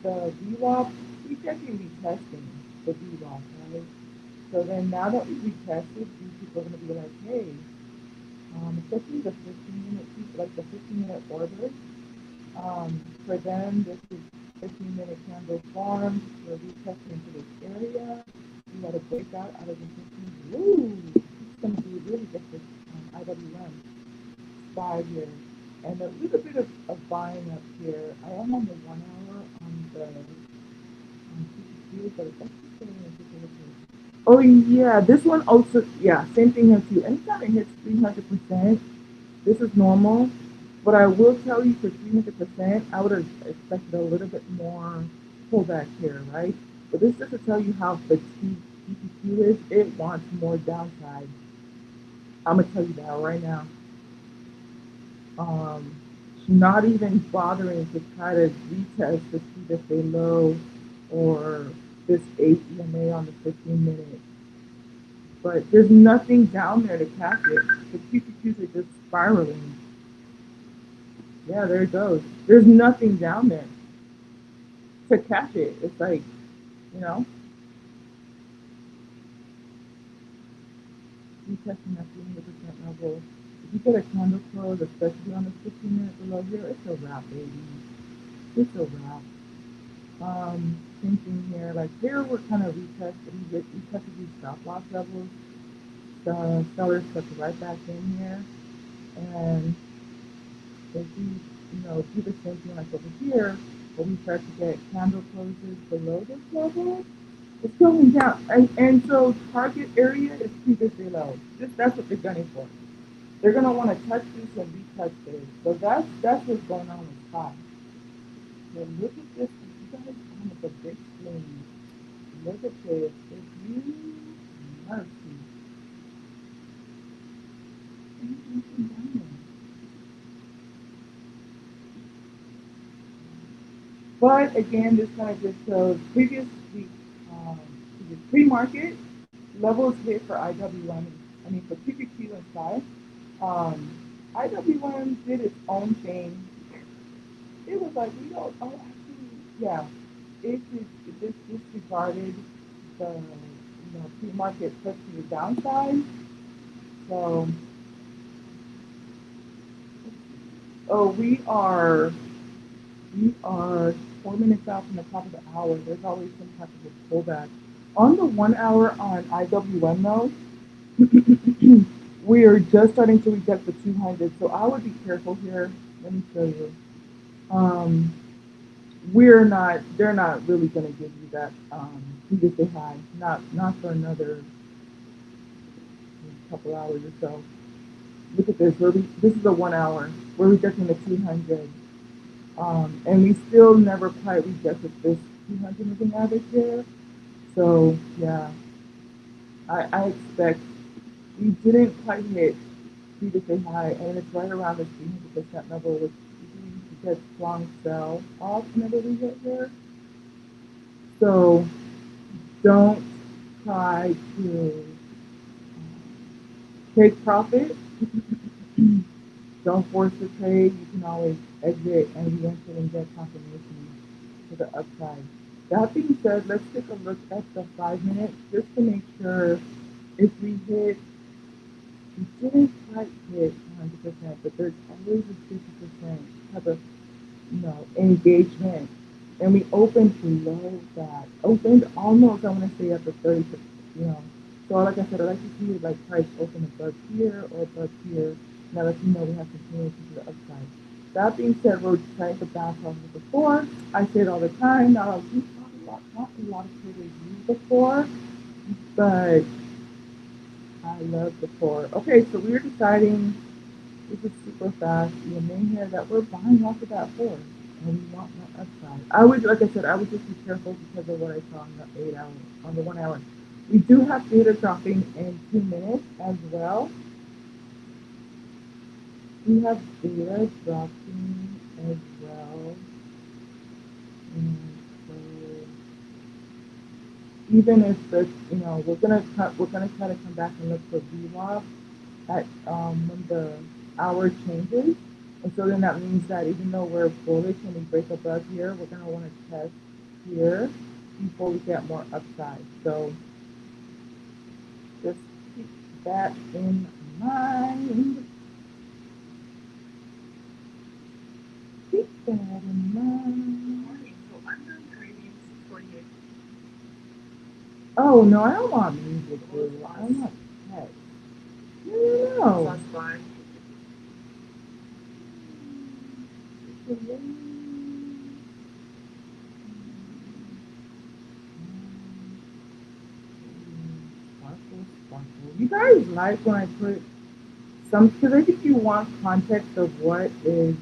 the VWAP, rejecting retesting the VWAP, right? So then now that we retested, these people are going to be like, hey, especially the 15-minute people, like the 15-minute orders, for them, this is 15-minute candle farm. We're retesting into this area. We got to break out of the 15. Ooh, it's going to be really good for IWM 5 years. And a little bit of buying up here. I am on the 1 hour on the QQQ, but it's actually still in a. Oh yeah, this one also, yeah, same thing here too. Anytime it hits 300%, this is normal. But I will tell you for 300%, I would have expected a little bit more pullback here, right? But this just to tell you how fatigued QQQ is. It wants more downside. I'm gonna tell you that right now. Not even bothering to try to retest to see if they low or this 8 EMA on the 15-minute. But there's nothing down there to catch it. The QQQs are just spiraling. Yeah, there it goes. There's nothing down there to catch it. It's like, you know, retesting that 300% level. If you get a candle close, especially on the 15-minute below here, it's a wrap, baby. It's a wrap. Same thing here. Like here, we're kind of retesting these stop loss levels. the seller steps right back in here, and if we, do the same thing like over here, where we start to get candle closes below this level, it's going down, and so target area is previously low. That's what they're gunning for. They're gonna want to touch this and retouch this. So that's what's going on with SPY. So look at this. You guys on the big screen. Look at this. If you mercy. But again, this kind of just shows previous week, pre-market levels hit for IWM. I mean for QQQ and SPY. IWM did its own thing. It was like we don't. Oh, actually, yeah. It just disregarded the pre-market push to the downside. So, oh, we are 4 minutes out from the top of the hour. There's always some type of a pullback. On the 1 hour on IWM though, we are just starting to reject the 200. So I would be careful here. Let me show you. Um, they're not really going to give you that previously high. Not for another couple hours or so. Look at this. This is a 1 hour. We're rejecting the 200. And we still never quite rejected this 200 moving average here. So yeah, I expect we didn't quite hit previously high, and it's right around the 300% level, which usually gets strong sell off whenever we hit here. So don't try to take profit. Don't force the trade. You can always exit and re-enter and get confirmation to the upside. That being said, let's take a look at the 5 minutes just to make sure if we didn't quite hit 100%, but there's always a 50% type of engagement. And we opened below that. Opened almost, I want to say, at the 30, So like I said, I like to see it like price open above here or above here. Now that we have continuation to the upside. That being said, we're trying to bounce off of before. I say it all the time. Not a lot of traders use before, but I love before. Okay, so we're deciding. This is super fast. You may hear that we're buying off of that four, and we want more upside. Like I said, I would just be careful because of what I saw on the 8 hour, on the 1 hour. We do have data dropping in 2 minutes as well. We have data dropping as well. And so even if we're gonna try to come back and look for VWAP at when the hour changes. And so then that means that even though we're bullish and we break above here, we're gonna want to test here before we get more upside. So just keep that in mind. Keep that in mind. So I'm done trading 648. Oh no, I don't want music, dude. I want text. No. That's fine. You guys like when I put some, because I think you want context of what is,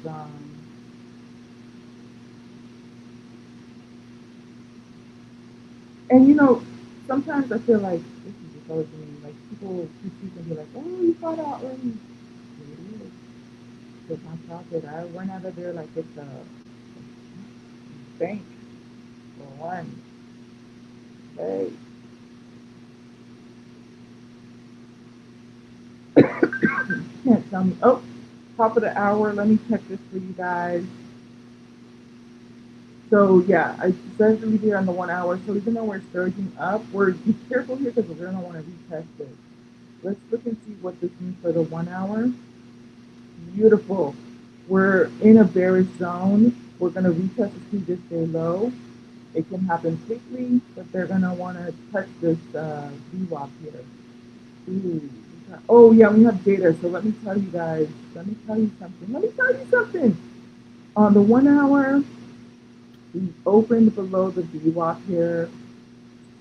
and sometimes I feel like this is just always me, like people critique and be like, oh, you got out early. It is. Because my profit, I went out of there like it's a bank for one. Hey. Can't tell me. Oh, top of the hour. Let me check this for you guys. So yeah, I said we here on the 1 hour. So even though we're surging up, we're be careful here because we're gonna want to retest it. Let's look and see what this means for the 1 hour. Beautiful. We're in a bearish zone. We're gonna retest the previous day low. It can happen quickly, but they're gonna want to touch this VWAP here. Ooh. Oh yeah, we have data. So let me tell you guys. Let me tell you something. Let me tell you something. On the 1 hour, we opened below the VWAP here.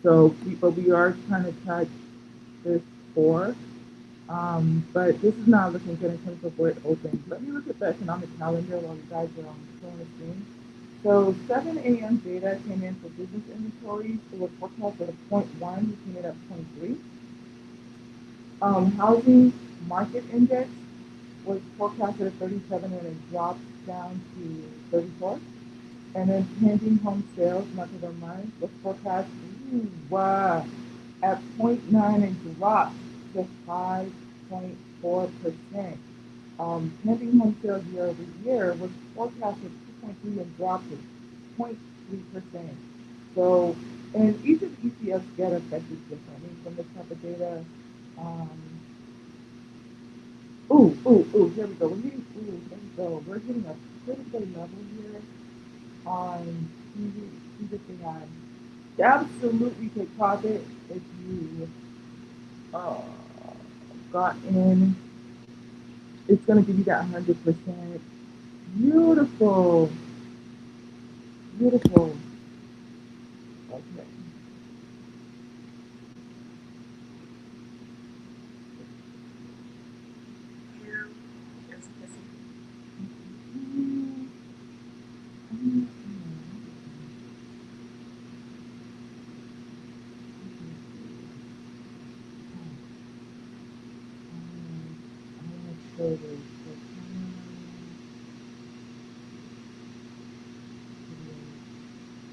So, but we are trying to touch this 4. But this is not looking good in terms of where it opened. Let me look at the economic calendar while you guys are showing the screen. So 7 a.m. data came in for business inventories. It was forecasted at 0.1. We came in at 0.3. Housing market index was forecasted at 37 and it dropped down to 34. And then pending home sales month over month was forecast wow, at 0.9 and dropped to 5.4%. Pending home sales year over year was forecasted 2.3 and dropped to 0.3%. So, and each of the ETFs get affected differently from this type of data. Um, here we go. There we go. We're hitting a critical level here on CDI. You absolutely take profit if you uh, got in. It's going to give you that 100%. Beautiful. Beautiful. Okay. Here is missing.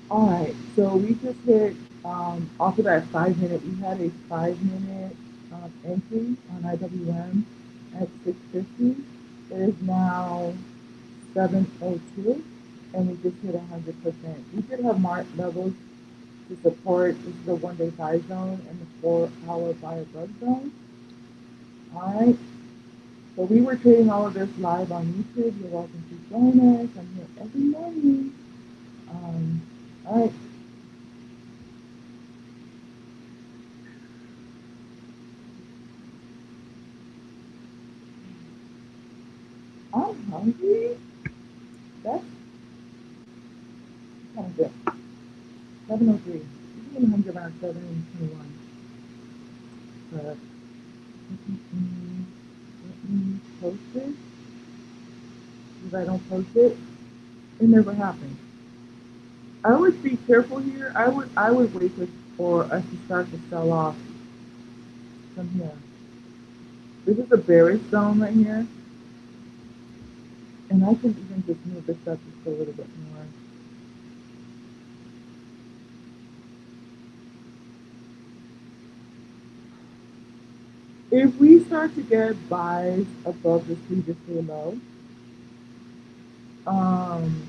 All right, so we just hit off of that 5 minute. We had a 5 minute entry on IWM at 650. It is now 702, and we just hit 100%. We did have marked levels to support. This is the 1 day buy zone and the 4 hour buy above zone. All right. So we were trading all of this live on YouTube. You're welcome to join us. I'm here every morning. All right. I'm hungry. That's kind of good. 703. You can hungry around 721. But let me post it. If I don't post it, it never happens. I would be careful here. I would wait for us to start to sell off from here. This is a bearish zone right here, and I can even just move this up just a little bit more. If we start to get buys above the previously low, um,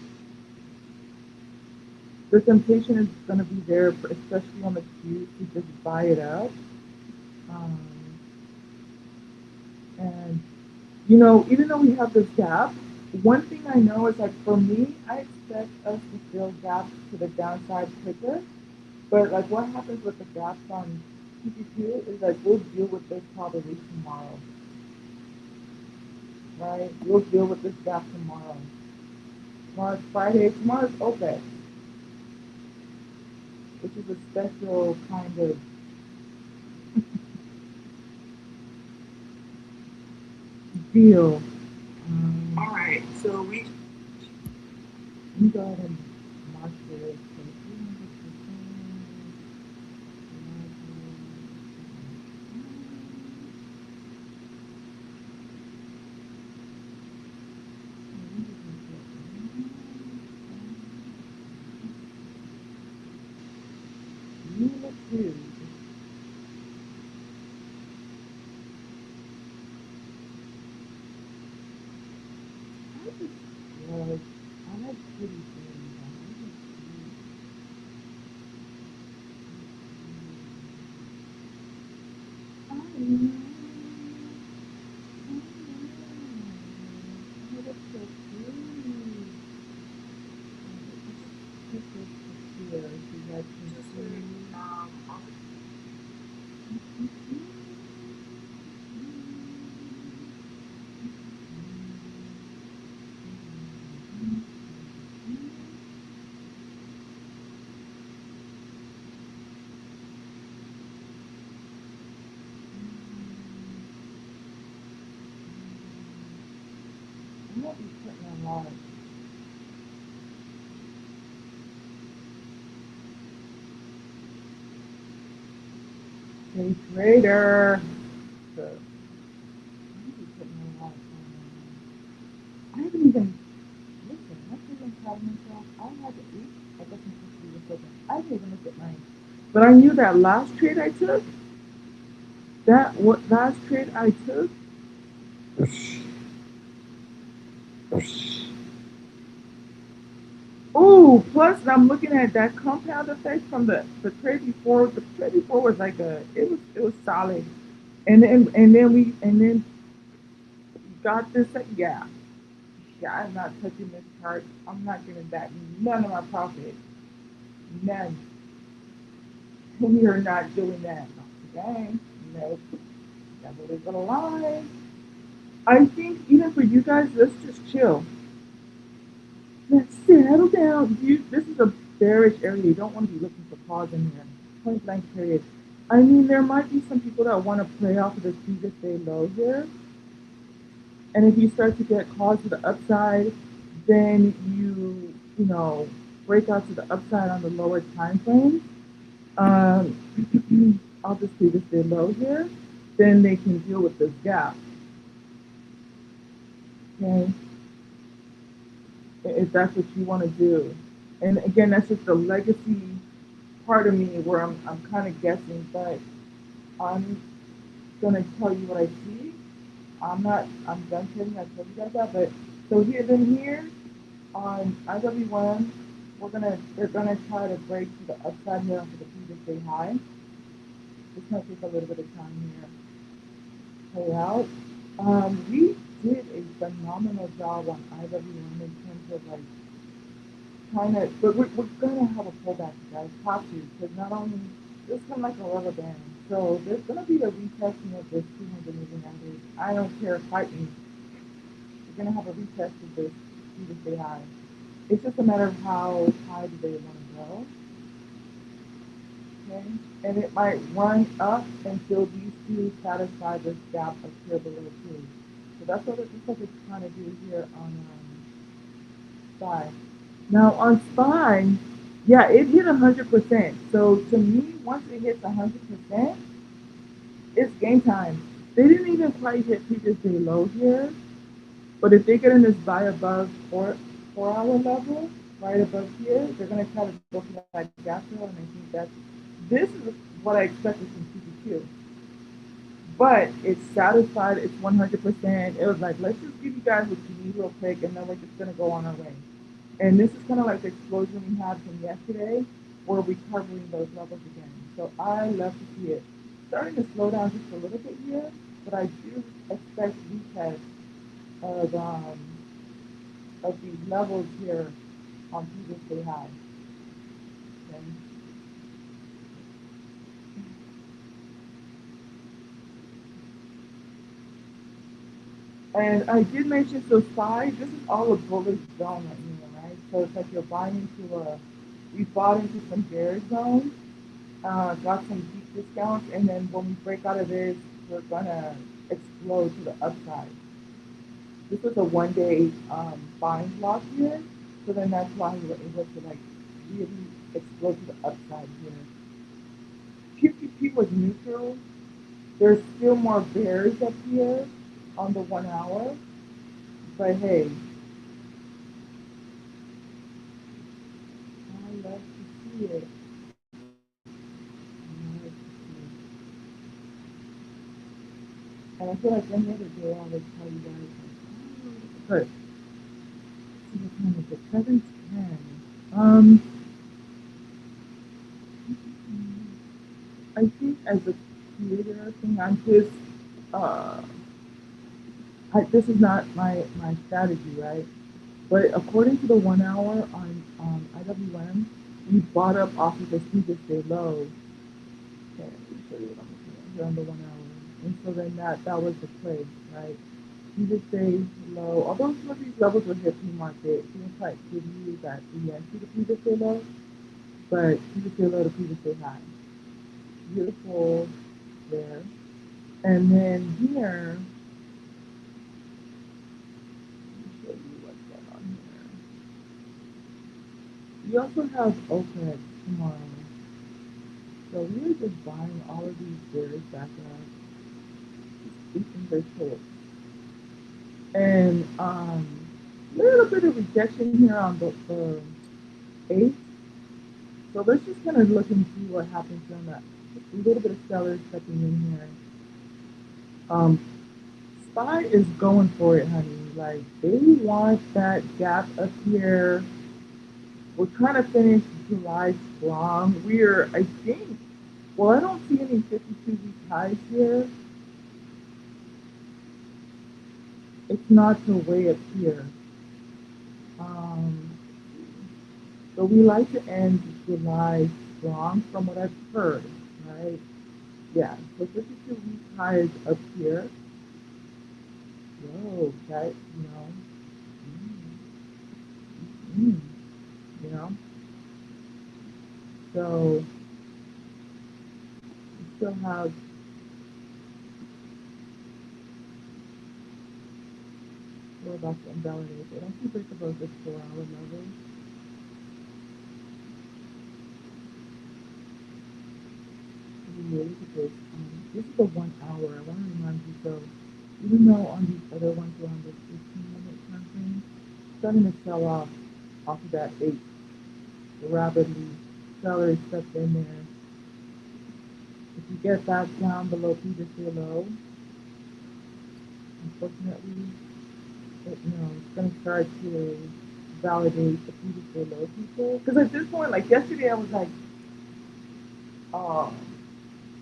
the temptation is going to be there, especially on the Q, to just buy it out. Um, and even though we have this gap, one thing I know is like for me, I expect us to fill gaps to the downside quicker. But like what happens with the gaps on QQQ is like we'll deal with this probably tomorrow, right? We'll deal with this gap tomorrow. Tomorrow's Friday. Tomorrow's OPEC, which is a special kind of deal. All right, so we Let me go ahead and mark this. Unit 2. I just like, I like pretty things. I like pretty. Oh, that's so cute. Put this here so you guys can just see. on won't be putting a lot. Hey, trader. So, I won't be putting a lot. I haven't even, listen, I haven't even proud of myself. I had to eat. I guess I'm supposed to be this open. I didn't even look at mine. But I knew that last trade I took, last trade I took, oh, plus I'm looking at that compound effect from the trade before. The trade before was like it was solid, and then got this. Yeah, yeah. I'm not touching this chart. I'm not giving that none of my profit. None. We are not doing that. Not today. Nope. Devil is gonna lie. I think even for you guys, let's just chill. Let's settle down. This is a bearish area. You don't want to be looking for pause in here. Point blank period. I mean, there might be some people that want to play off of this previous day low here. And if you start to get calls to the upside, then you break out to the upside on the lower time frame. I'll just previous day low here. Then they can deal with this gap. Okay, if that's what you want to do. And again, that's just the legacy part of me where I'm kind of guessing, but I'm gonna tell you what I see. I'm done kidding. I told you guys that, but so here on IWM, they're gonna try to break to the upside here onto the previous day high. It's gonna take a little bit of time here to play out. We did a phenomenal job on IWM in terms of like trying to, but we're gonna have a pullback, guys. Have to, because not only this kind of like a rubber band. So there's gonna be a retesting of this 200 moving average. I don't care, fight me. We're gonna have a retest of this to stay high. It's just a matter of how high do they want to go, okay? And it might run up until these two satisfy this gap up here below too. So that's what it's trying to do here on SPY. Now on SPY, yeah, it hit 100%. So to me, once it hits 100%, it's game time. They didn't even quite hit previous day low here, but if they get in this buy above 4 hour level, right above here, they're gonna try to go for that gap fill, and I think this is what I expected from QQQ. But it's satisfied. It's 100%. It was like, let's just give you guys what you need real quick, and then we're just gonna go on our way. And this is kind of like the explosion we had from yesterday. We're recovering those levels again. So I love to see it. Starting to slow down just a little bit here, but I do expect retest of um, of these levels here on previously high. Okay? And I did mention, so SPY, this is all a bullish zone right here, right? So it's like you're buying into we bought into some bearish zones, got some deep discounts, and then when we break out of this, we're gonna explode to the upside. This was a 1 day buying block here, so then that's why we were able to like really explode to the upside here. QQP was neutral. There's still more bears up here on the 1 hour, but hey, I love to see it. I love to see it. And I feel like any other day I would tell you guys, like, but see what time is it? 7:10. Um, I think as a creator thing, I'm just uh, this is not my strategy, right? But according to the 1 hour on IWM, we bought up off of the previous day low. Okay, let me show you what I'm looking at here on the 1 hour. And so then that was the play, right? Previous day low. Although some of these levels were hit pre-market, it didn't quite give you that re-entry to previous day low, but previous day low to previous day high. Beautiful there. And then here, We also have OPEC tomorrow. So we are just buying all of these shares back up, just keeping their short. And little bit of rejection here on the 8th. So let's just kind of look and see what happens on that. A little bit of sellers stepping in here. Um, SPY is going for it, honey. Like, they want that gap up here. We're trying to finish July strong. We're, I think, well, I don't see any 52-week highs here. It's not till way up here. Um, so we like to end July strong from what I've heard, right? Yeah, so 52-week highs up here. Whoa, that, mm, you know, so we still have, we're about to invalidate it. I don't see break above this 4-hour level. Look at this. This is the 1 hour. I want to remind you, so even though on these other ones we're on the 15-minute time frame, starting to sell off of that 8 rapidly. Sellers stepped in there. If you get back down below previous low, unfortunately, it's going to start to validate the previous low people. Because at this point, like yesterday, I was like, oh,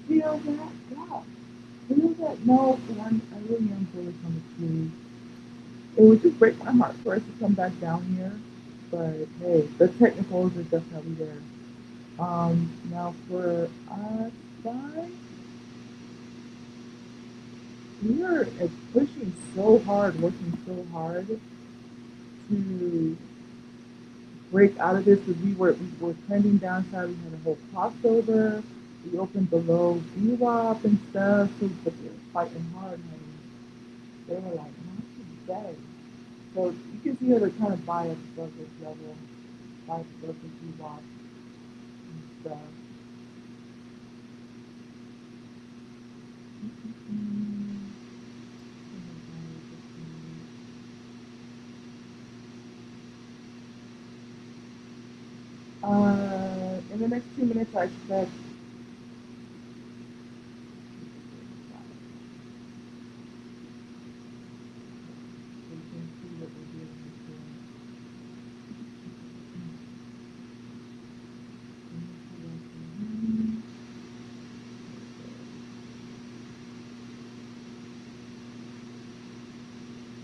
feel that gap. Feel that no, I really am bullish on the series. It would just break my heart for us to come back down here. But hey, the technicals are definitely there. Now for SPY, we are pushing so hard, working so hard to break out of this because we were trending downside. We had a whole crossover. We opened below VWAP and stuff. So, but they were fighting hard, and they were like, not today. So you can see how they're kind of biased above this level, biased above the VWAP and stuff. In the next 2 minutes, I expect we can see what we're dealing with here.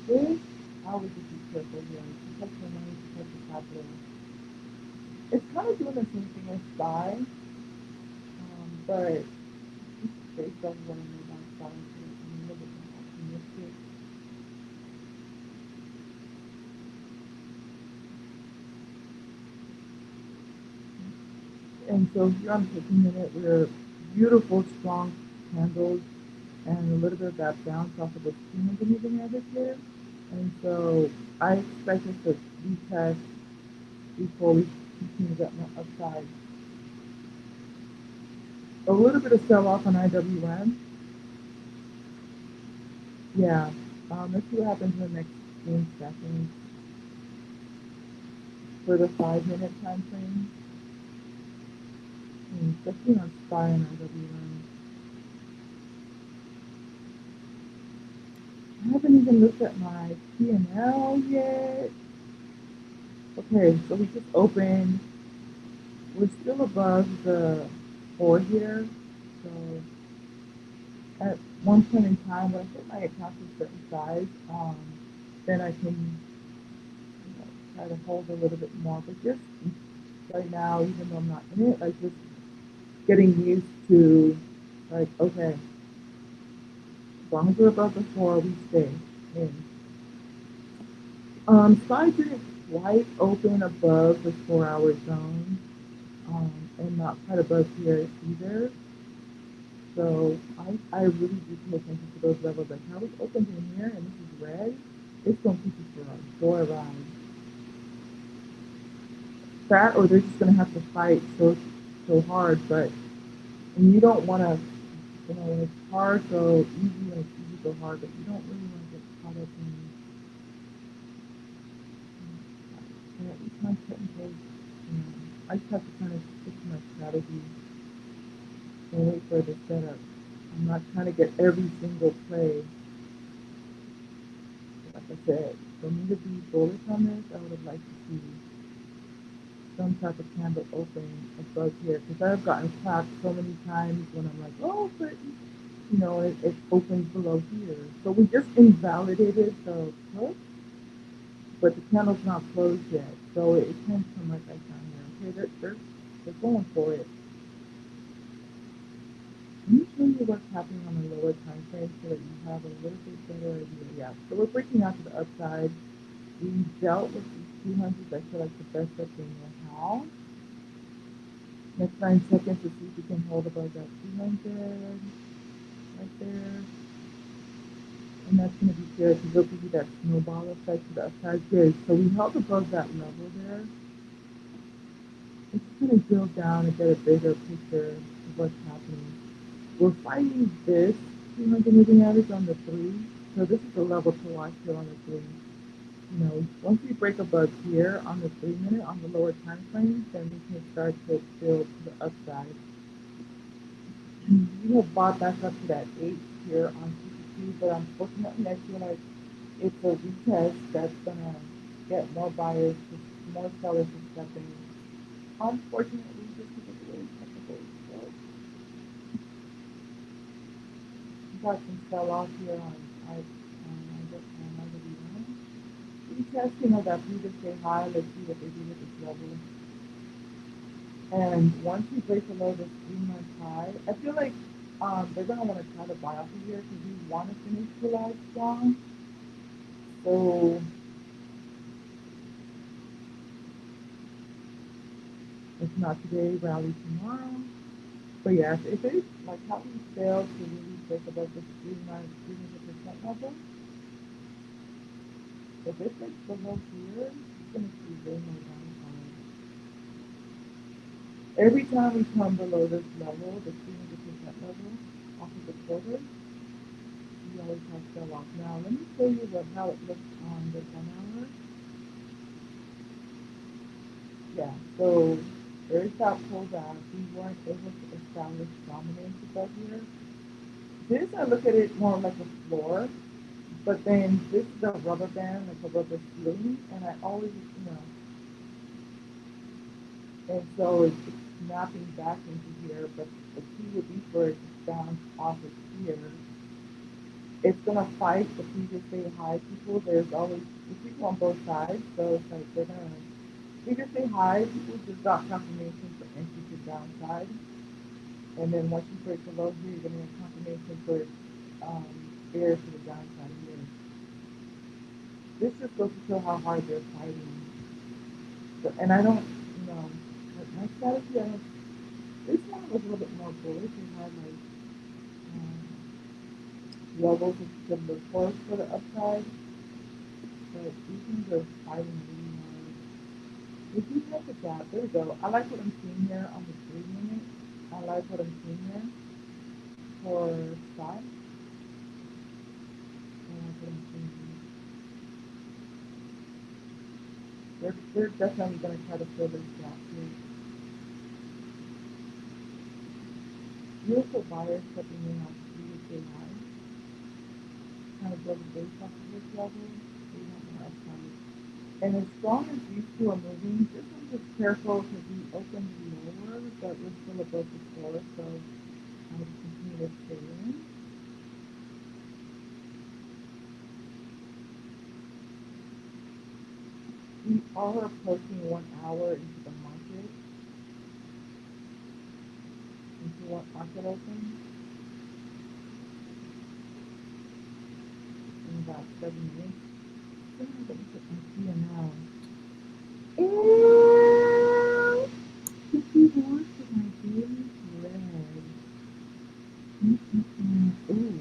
This, I would just be careful here. Protect your money, protect your capital. It's kind of doing the same thing as SPY, but based on what I know about SPY, I'm a little bit more optimistic. And so here on the 15-minute, we're beautiful, strong candles and a little bit of that bounce off of the 200 moving average here. And so I expect us to retest before we continue that more upside. A little bit of sell off on IWM. Yeah. Let's see what happens in the next 15 seconds for the 5-minute time frame. Especially on SPY and IWM. I haven't even looked at my P&L yet. Okay, so we just opened. We're still above the 4 here. So at one point in time, when I hit my account to a certain size, then I can try to hold a little bit more. But just right now, even though I'm not in it, like just getting used to, like, okay, as long as we're above the 4, we stay in. SPY didn't quite open above the 4-hour zone, and not quite above here either. So I really do pay attention to those levels. Like how it's opened in here and this is red, it's going to keep us for a short ride. that, or they're just gonna have to fight so hard. But and you don't want to, when it's hard go easy, when it's easy go hard, but you don't really want to get caught up in. And at least my technicals, I just have to kind of stick to my strategy and wait for the setup. I'm not trying to get every single play. Like I said, for me to be bullish on this, I would have liked to see some type of candle open above here, because I've gotten clapped so many times when I'm like, oh, but it opens below here. So we just invalidated the put, but the candle's not closed yet. So it can come right back down here. Okay, they're going for it. Let me show you what's happening on the lower time frame so that you have a little bit better idea. Yeah, so we're breaking out to the upside. We dealt with these 200s. I feel like the best that they know how. Next 9 seconds to see if we can hold above that 200 right there. And that's going to be good because it'll give you that snowball effect to the upside. Good. So we held above that level there. It's going to drill down and get a bigger picture of what's happening. We're finding this 200 moving average on the 3. So this is the level to watch here on the 3. Once we break above here on the 3-minute on the lower time frame, then we can start to build to the upside. We have bought back up to that 8 here on QQQ, but unfortunately I feel like it's a retest that's gonna get more buyers, more sellers to step in. Unfortunately, just because it's really technical, so we got some sell off here on IWM. Retest, that previous day high. Let's see what they do with this level. And once we break below this 3-month high, I feel like they're gonna want to try to buy off of here because we want to finish July strong. So if not today, rally tomorrow. But yeah, if it like how we fail to really break above this 300% level, if it breaks below here, it's gonna see way more downside. Every time we come below this level, the 300% level off of the quarter, we always have sell off. Now let me show you how it looks on the 1 hour. Yeah, so there's that pullback. We weren't able to establish dominance above here. This, I look at it more like a floor, but then this is a rubber band, like a rubber ceiling, and I always, and so it's snapping back into here, but the key would be for it to bounce off of here. It's gonna fight the previous day high people. There's always the people on both sides, so it's like they're gonna previous day high people just got confirmation for entry to downside. And then once you break below here, you're gonna get confirmation for bear to the downside here. This just goes to show how hard they're fighting. So, and I don't, my strategy, this one was a little bit more bullish. It had like levels to look for the upside, but these ones are fighting really hard. If you take a gap, there we go. I like what I'm seeing here on the 3-minute. I like what I'm seeing here for SPY. I like what I'm seeing here. They're definitely going to try to fill this gap here. Beautiful buyers stepping in on previous day high. Kind of build a base off of this level. We want more upside. And as strong as these two are moving, this one's just careful because we opened lower, but we're still above the floor, so I would continue to stay in. We are approaching 1 hour into the market, into what market open in about 7 minutes. I'm going to put my P&L. And if you want to my daily thread, ooh,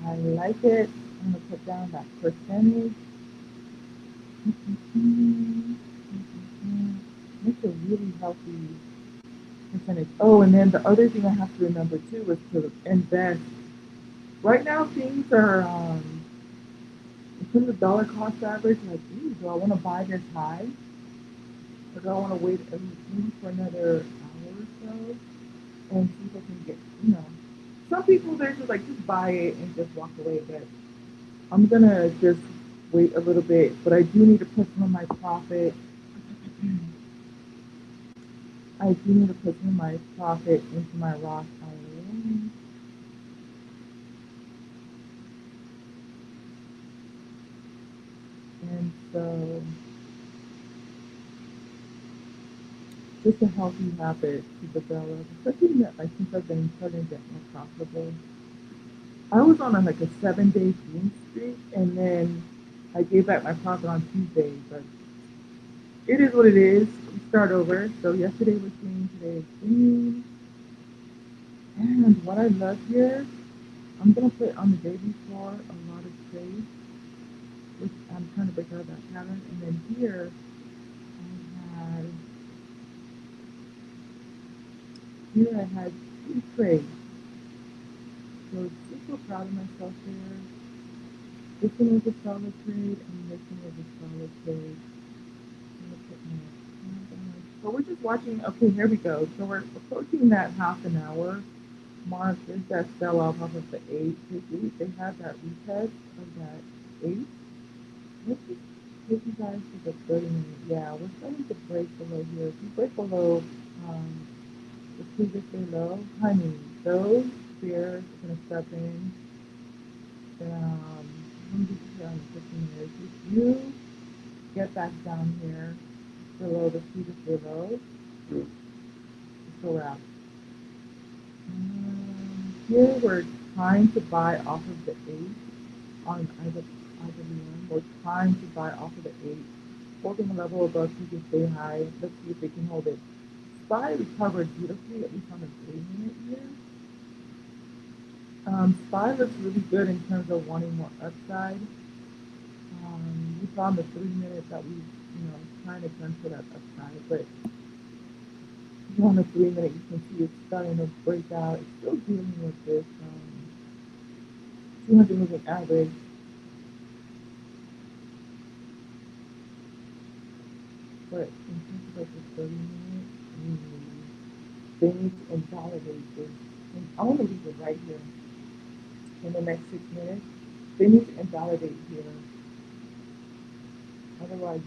I like it. I'm going to put down that percentage. Maybe a really healthy percentage. Oh, and then the other thing I have to remember too is to invest. Right now, things are in terms of dollar cost average. Like, ooh, do I want to buy this high, or do I want to wait maybe for another hour or so and see if I can get, some people they're just like just buy it and just walk away. But I'm gonna just wait a little bit. But I do need to put some of my profit. I do need to put some of my profit into my Roth IRA. And so, just a healthy habit to develop, especially that, like, since I've been starting to get more profitable. I was on like a 7 day green streak, and then I gave back my profit on Tuesday. But it is what it is. We start over. So yesterday was green, today is green. And what I love here, I'm gonna put on the day before a lot of trades, which I'm trying to break out of that pattern. And then here I had two trades. So super proud of myself here. This one was a solid trade, and this one was a solid trade. So we're just watching. Okay, here we go. So we're approaching that half an hour mark. There's that sell off of the 8. They had that retest of that 8. Let's just take you guys to the 30 minute. Yeah, we're starting to break below here. If you break below um, the previous day low, honey, those bears are going to step in. Let me just put on the 15 minutes. If you get back down here below the previous day low, it's a wrap. Here we're trying to buy off of the 8 on IWM. We're trying to buy off of the 8, holding a level above previous day high. Let's see if they can hold it. SPY recovered beautifully, at least on the 3 minute here. SPY looks really good in terms of wanting more upside. We saw in the 3 minutes that we, trying to gun for that upside, but on the 3 minute, you can see it's starting to break out. It's still dealing with this 200 moving average. But in terms of like the 30 minute, they need to invalidate this. And I want to leave it right here in the next 6 minutes. They need to invalidate here. Otherwise,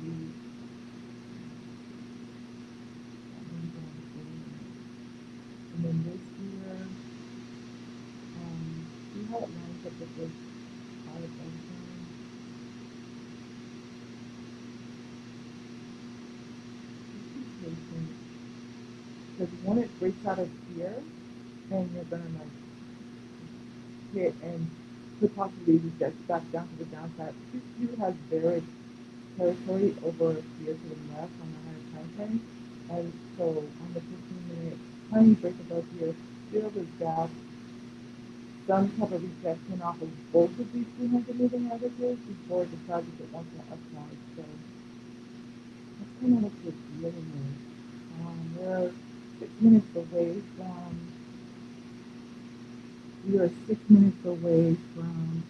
and then this here, see how it lines up with this product function. Because when it breaks out of here, then you're gonna like hit and could possibly reject back down to the downside. QQ has bearish territory over here to the left on the higher time frame. And so on the 15 minute, tiny break above here, still this gap, some type of rejection off of both of these 200 moving averages before it decides if it wants to upside. So that's kind of what we're dealing with. We're 6 minutes away from, we are 6 minutes away from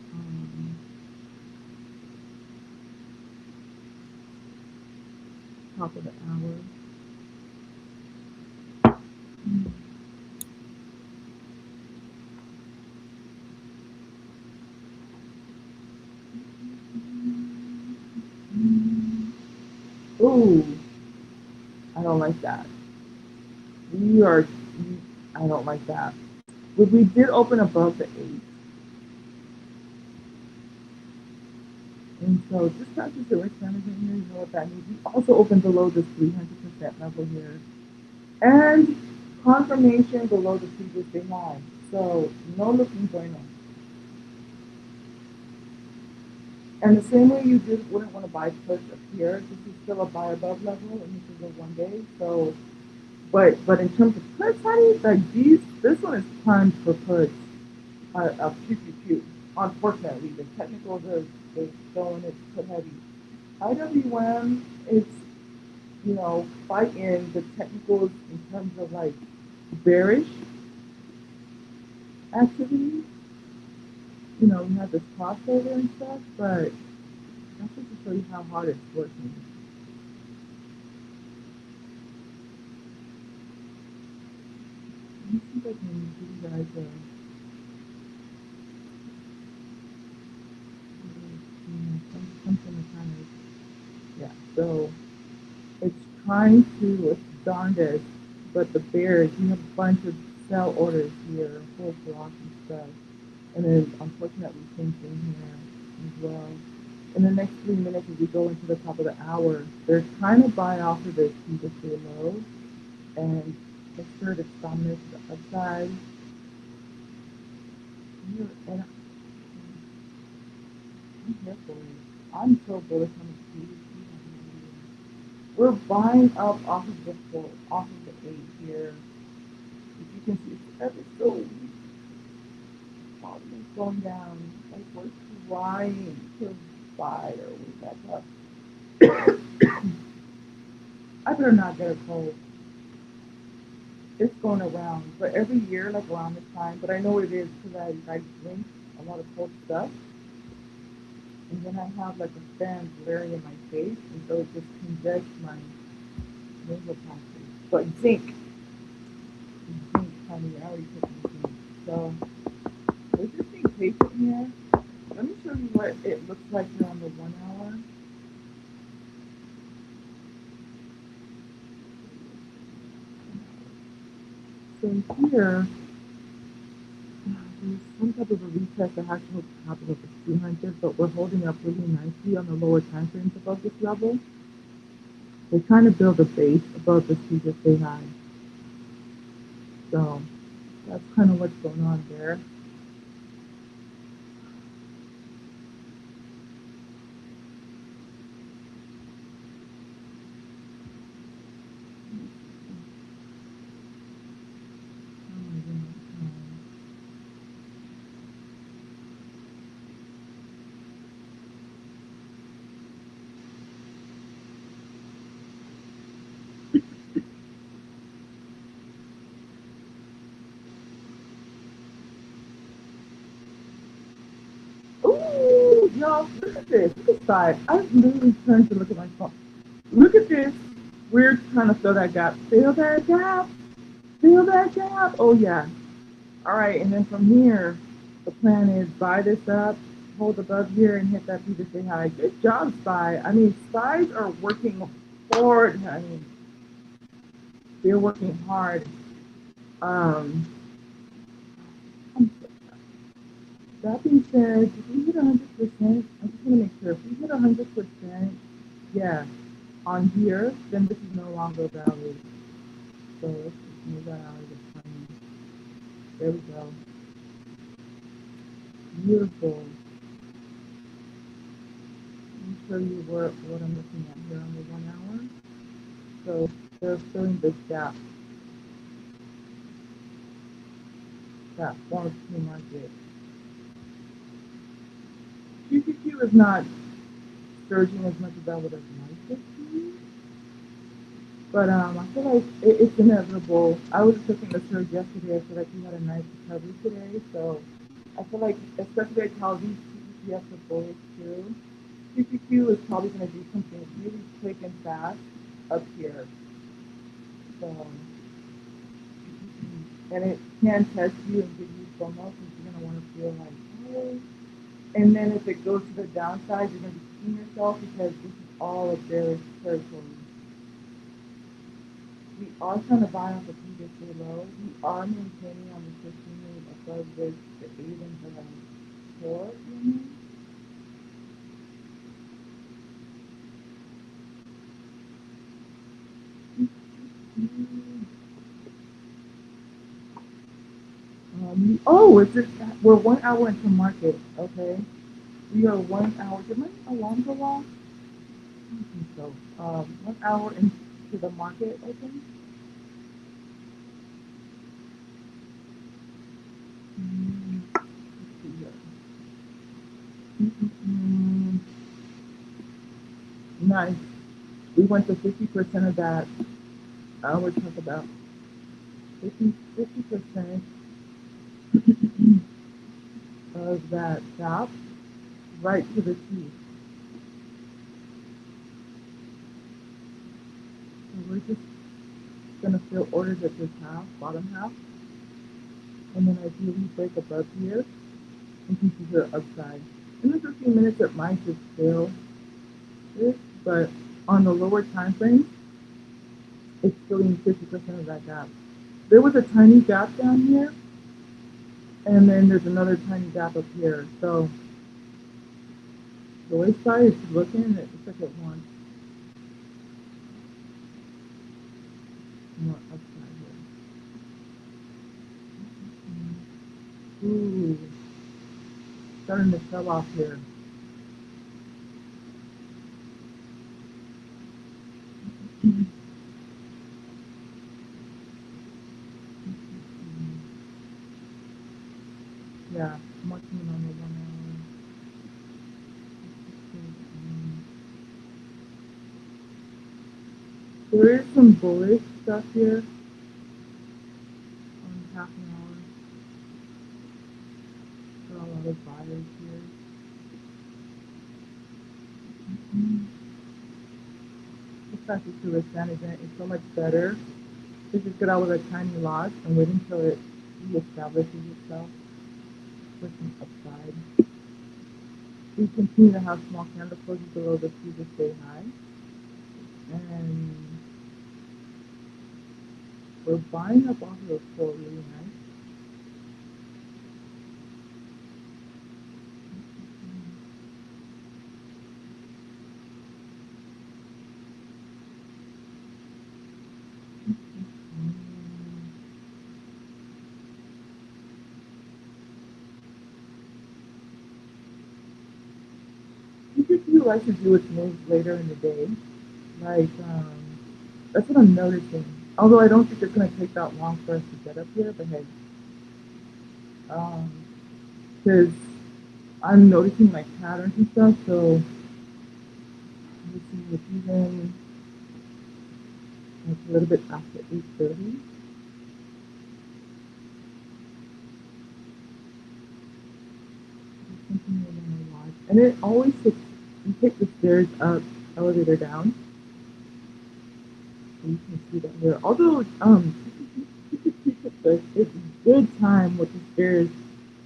top of the hour. Ooh, I don't like that. We are, I don't like that. But we did open above the 8. And so just practice the risk management here. You know what that means. We also opened below this 300% level here. And confirmation below the previous day high. So no looking bueno. And the same way you just wouldn't want to buy puts up here, this is still a buy above level, and this is a 1 day. So, but in terms of puts, honey, like this one is timed for puts of QQQ. Unfortunately, the technicals are going it's put heavy. IWM, it's you know, fighting the technicals in terms of like bearish activity. You know, we have this crossover and stuff, but that's just to show you how hard it's working. Let me see if I can give you guys something to kind of, yeah. So it's trying to, it's darndest, but the bears, you have a bunch of sell orders here, full block and stuff. And then unfortunately same thing here as well. In the next 3 minutes as we go into the top of the hour, they're trying to buy off of this key to stay low and assert its dominance to the upside. And I'm here for it. I'm so bullish on the key. We're buying up off of the full, off of the 8 here. If you can see, it's ever so weak. Volume is going down. Like we're trying to buy or we back up. I better not get a cold. It's going around, but every year, like around this time. But I know what it is because I drink a lot of cold stuff, and then I have like a fan glaring in my face, and so it just congests my nasal passages. But zinc, honey, I already took my zinc. So we're just being patient here. Let me show you what it looks like here on the 1 hour. So here, there's some type of a retest that has to happen with the 200, but we're holding up really nicely on the lower time frames above this level. They're trying to build a base above the previous day high. So that's kind of what's going on there. Ooh, y'all, look at this. Look at this side. I literally turned to look at my phone. Look at this. We're trying to fill that gap. Fill that gap. Fill that gap. Oh, yeah. All right. And then from here, the plan is buy this up, hold above here, and hit that previous day high. Good job, SPY. I mean, SPYs are working hard. I mean, they're working hard. Um, that being said, if we hit 100%, I just want to make sure if we hit 100%, yeah, on here, then this is no longer valid. So let's just move that out of the plane. There we go. Beautiful. Let me show you what I'm looking at here on the 1 hour. So they're filling this gap, that forms pre-market. QQQ is not surging as much as I would have liked it to, but I feel like it's inevitable. I was expecting a surge yesterday. I feel like we had a nice recovery today, so I feel like, especially like how these QQQs are bullish too, QQQ is probably going to do something really quick and fast up here. So, and it can test you and give you FOMO because you're going to want to feel like, hey. And then if it goes to the downside, you're going to be kicking yourself because this is all of their territory. We are trying to buy on the previous day low. We are maintaining on the 15 minute above this, the 8 and the 4 unit. Oh, it's just, we're 1 hour into market, okay? We are 1 hour. Did my alarm go off? I don't think so. 1 hour into the market open. Let's see here. Mm-mm-mm. Nice. We went to 50% of that. I would talk about 50% of that gap right to the T. So we're just gonna fill orders at this half, bottom half, and then ideally break above here and consider upside. In the 15 minutes, it might just fail this, but on the lower time frame, it's filling 50% of that gap. There was a tiny gap down here, and then there's another tiny gap up here. So the way SPY is looking, it looks like it wants more upside here. Ooh, starting to sell off here. Yeah, I'm watching it on the 1 hour. There is some bullish stuff here on half an hour. There are a lot of buyers here. The fact that to withstand event is so much better to just get out with a tiny loss and wait until it reestablishes itself with some upside. We continue to have small candle closes below the previous day high. And we're buying up off of the floor really nice. QQQ likes to do its moves later in the day. Like, that's what I'm noticing. Although I don't think it's going to take that long for us to get up here, but hey. Because I'm noticing like patterns and stuff, so you see it's even like a little bit after 8:30. And it always takes, you take the stairs up, elevator down. So you can see that here. Although, it's good time with the stairs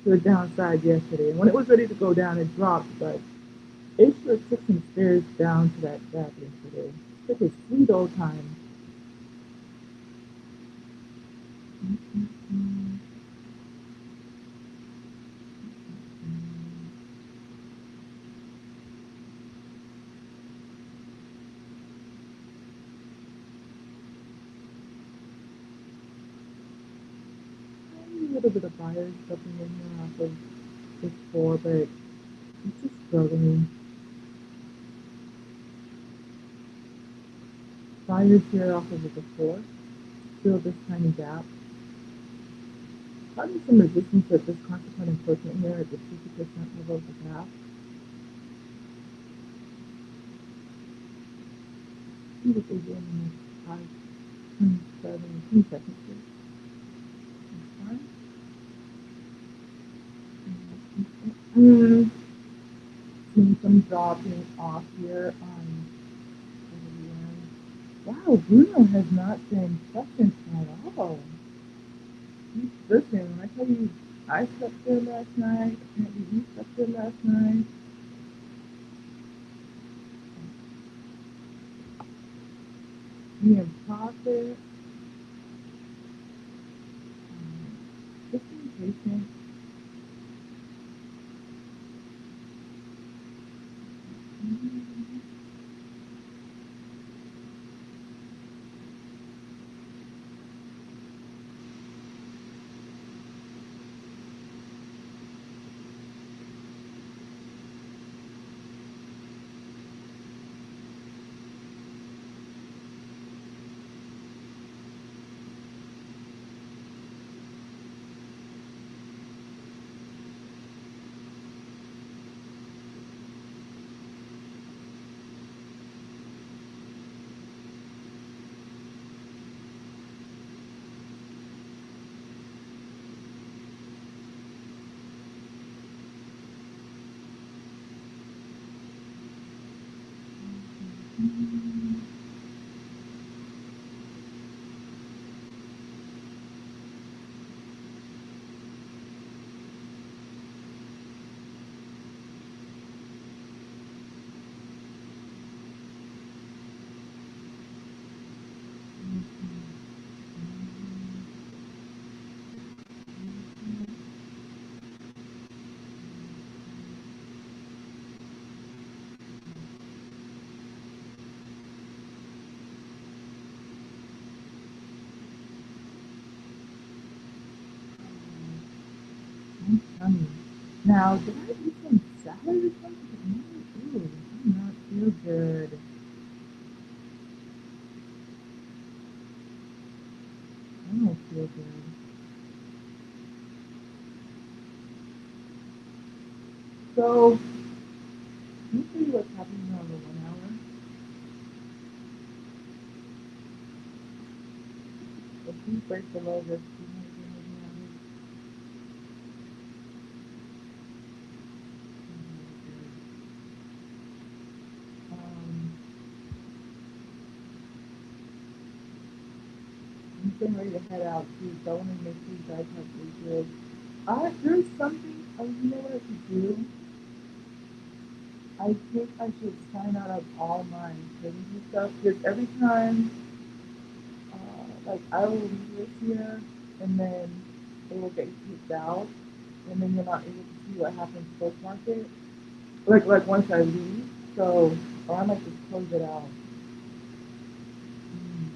to the downside yesterday. And when it was ready to go down, it dropped, but it sure took some stairs down to that gap yesterday. It took a sweet old time. A little bit of buyers jumping in here off of this floor, but it's just struggling. Buyers here off of the floor, still this tiny gap. Probably some resistance at this consequent encroachment here at the 50% level of the gap. See what they do in the next 5, 10, 7, 10 seconds here. Seeing some dropping off here on IWM. Wow, Bruno has not been present at all. Listen, when I tell you I slept there last night, apparently you slept there last night. Me in profit. Just being patient. I'm telling you. Now, did I eat some salad or something? No, ew, I do not feel good. I don't feel good. So, let me tell you what's happening here on the 1 hour. If we break below this 200 moving average, I'm getting ready to head out too, so I want to make sure you guys have good. There's something, you know what I could do? I think I should sign out of all my trading stuff, because every time, like, I will leave this here, and then it will get kicked out, and then you're not able to see what happens in the stock market. Like once I leave, so, or I might just close it out. Mm.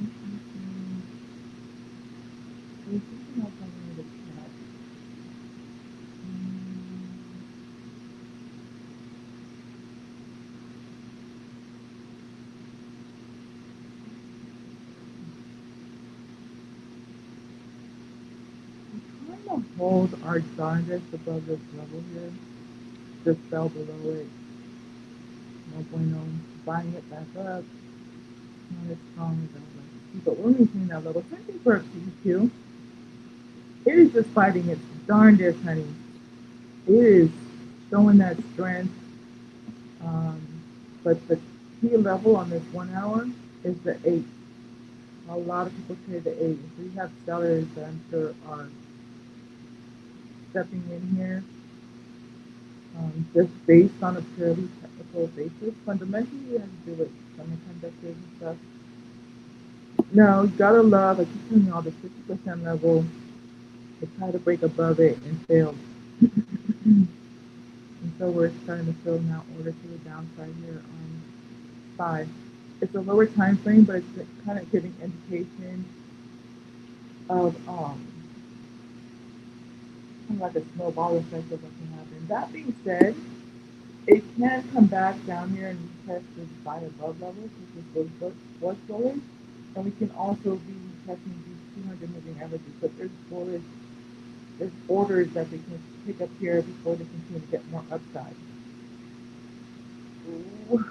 Mm-hmm. There's something else I wanted to check. Mm. Kind of hold our darndest above this level here. Just fell below it. No bueno. Buying it back up. Not as strong as I would like to see, but we're maintaining that level. Same thing for QQQ. It is just fighting its darndest, honey. It is showing that strength. Um, but the key level on this 1 hour is the 8. A lot of people trade the 8. So you have sellers that I'm sure are stepping in here, just based on a purely technical basis. Fundamentally, it has to do with semiconductors and stuff. Now, you gotta love, I keep telling you all the 50% level, they try to break above it and fail. And so we're starting to fill now order to the downside here on SPY. It's a lower time frame, but it's kind of giving indication of kind of like a snowball effect of what can happen. That being said, it can come back down here and test this buy above levels, which is was bullish, and we can also be testing these 200 moving averages. But there's orders that they can pick up here before they continue to get more upside. Ooh.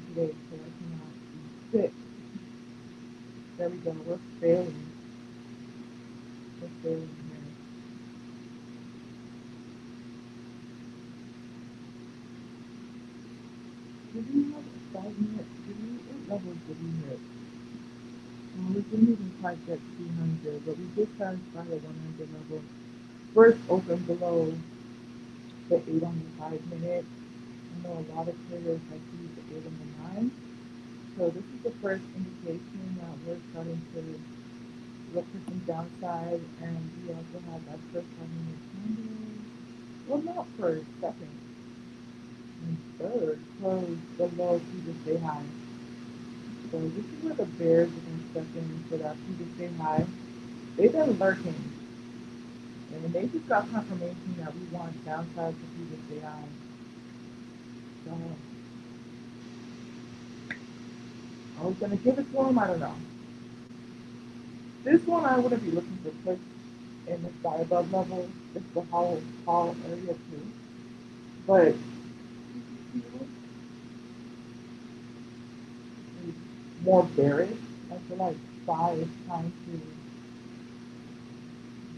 Today, so I cannot be sick. There we go. We're failing. We're failing here. Did we have a 5 minute? What levels did we hit? We didn't even quite get 200, but we did satisfy the 100 level. First open below the 8 on the 5 minute. I know a lot of traders like to use the 8 on the 9. So this is the first indication that we're starting to look for some downside, and we also have that first 5 minute candle. Well, not first, second, and third close below previous day high. So this is where the bears are going to step in for that previous day high. They've been lurking, and they just got confirmation that we want downside to previous day high. So I was going to give it to them. I don't know. This one I wouldn't be looking for push in the buy above level. It's the whole area too. But more bearish. I feel like buy is trying to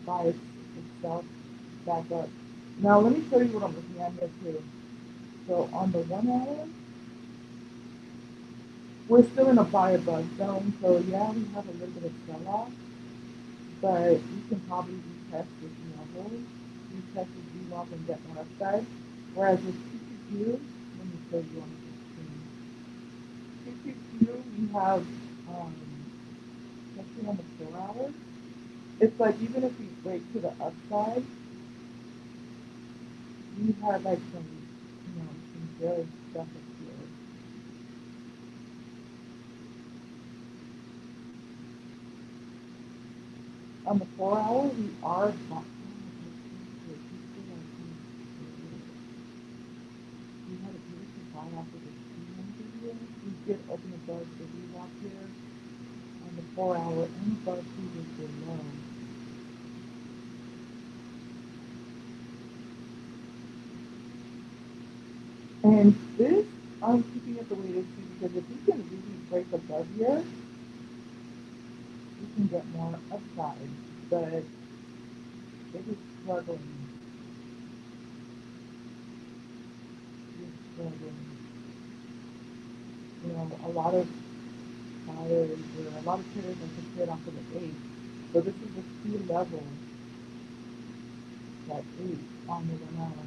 buy itself back up. Now let me show you what I'm looking at here too. So on the 1 hour, we're still in a buy above zone. So yeah, we have a little bit of sell off, but we can probably retest this level, retest this V-lock and get more upside. Whereas with QQQ, let me show you on the screen. QQQ, we have, especially on the 4 hour, it's like even if we break to the upside, we had like some, some good stuff up here. on the 4 hour, we are we had a beautiful buy after the 200 video. We did open above the rewalk here on the 4 hour and above previous low. And this, I'm keeping it the way it is too, because if we can really break above here, we can get more upside. But it is struggling. It's struggling. You know, a lot of buyers or a lot of traders are prepared off of the 8. So this is the key level, that 8 on the 1 hour.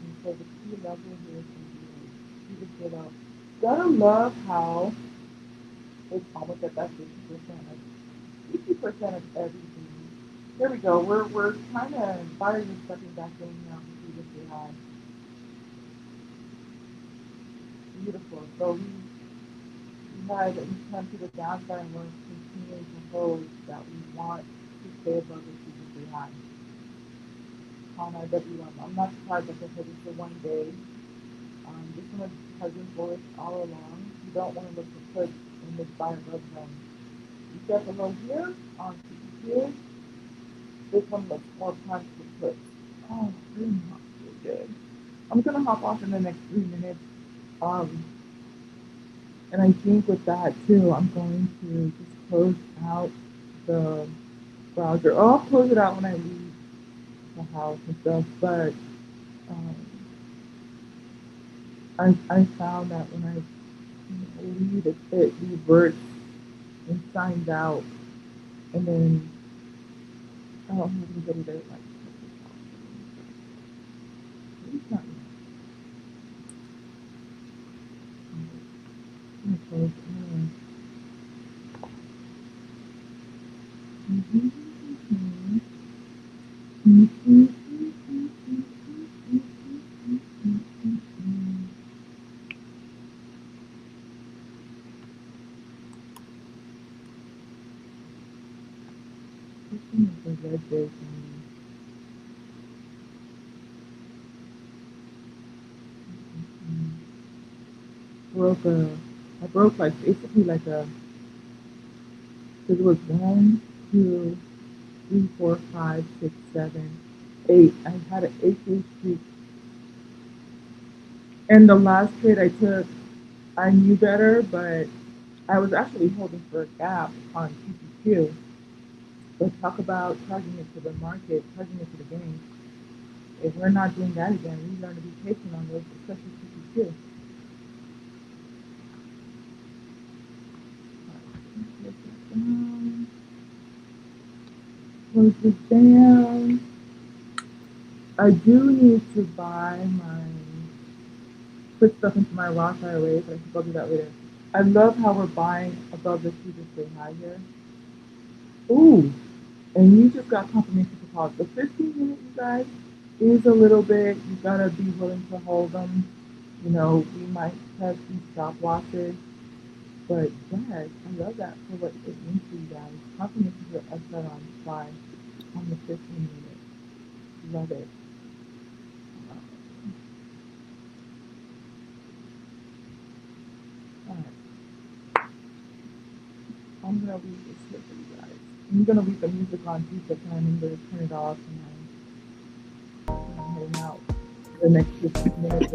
And so the key level here is going to be like, you just get out. Gotta love how it's almost at that 50%, like 50% of everything. Here we go. We're kind of buyers are stepping back in now to see what they have. Beautiful. So we had in come to the downside and we're continuing to hold that we want to stay above the previously high. On IWM, I'm not surprised that they're heading for 1 day. This one has been bullish all along. You don't want to look for puts in this buy above zone. You set the low here on QQQ. This one looks more prime for puts. Oh, really not so good. I'm gonna hop off in the next 3 minutes. And I think with that too, I'm going to just close out the browser. Oh, I'll close it out when I leave the house and stuff. But um, I found that when I leave, it reverts and signs out, and then I don't have anybody that like. It's not. I'm gonna close it anyway. This one is a red day for me. I broke like basically like a, because it was 1, 2, 3, 4, 5, 6, 7, 8. I had an 8-day streak. And the last trade I took, I knew better, but I was actually holding for a gap on QQQ. But talk about charging it to the market, charging it to the game. If we're not doing that again, we learn to be patient on those, especially QQQ. Close this down. I do need to buy put stuff into my Roth IRA, but I think I'll do that later. I love how we're buying above the previous day high here. Ooh, and you just got confirmation for calls. The 15-minute, you guys, is a little bit, you gotta be willing to hold them. You know, we might have these stop losses, but yes, I love that for what it means for you guys. Confirmation for upside on SPY on the 15-minute. Love it. All right. I'm gonna read this here for you guys. I'm gonna leave the music on too, so I remember to turn it off and I'm heading out the next 15 minutes.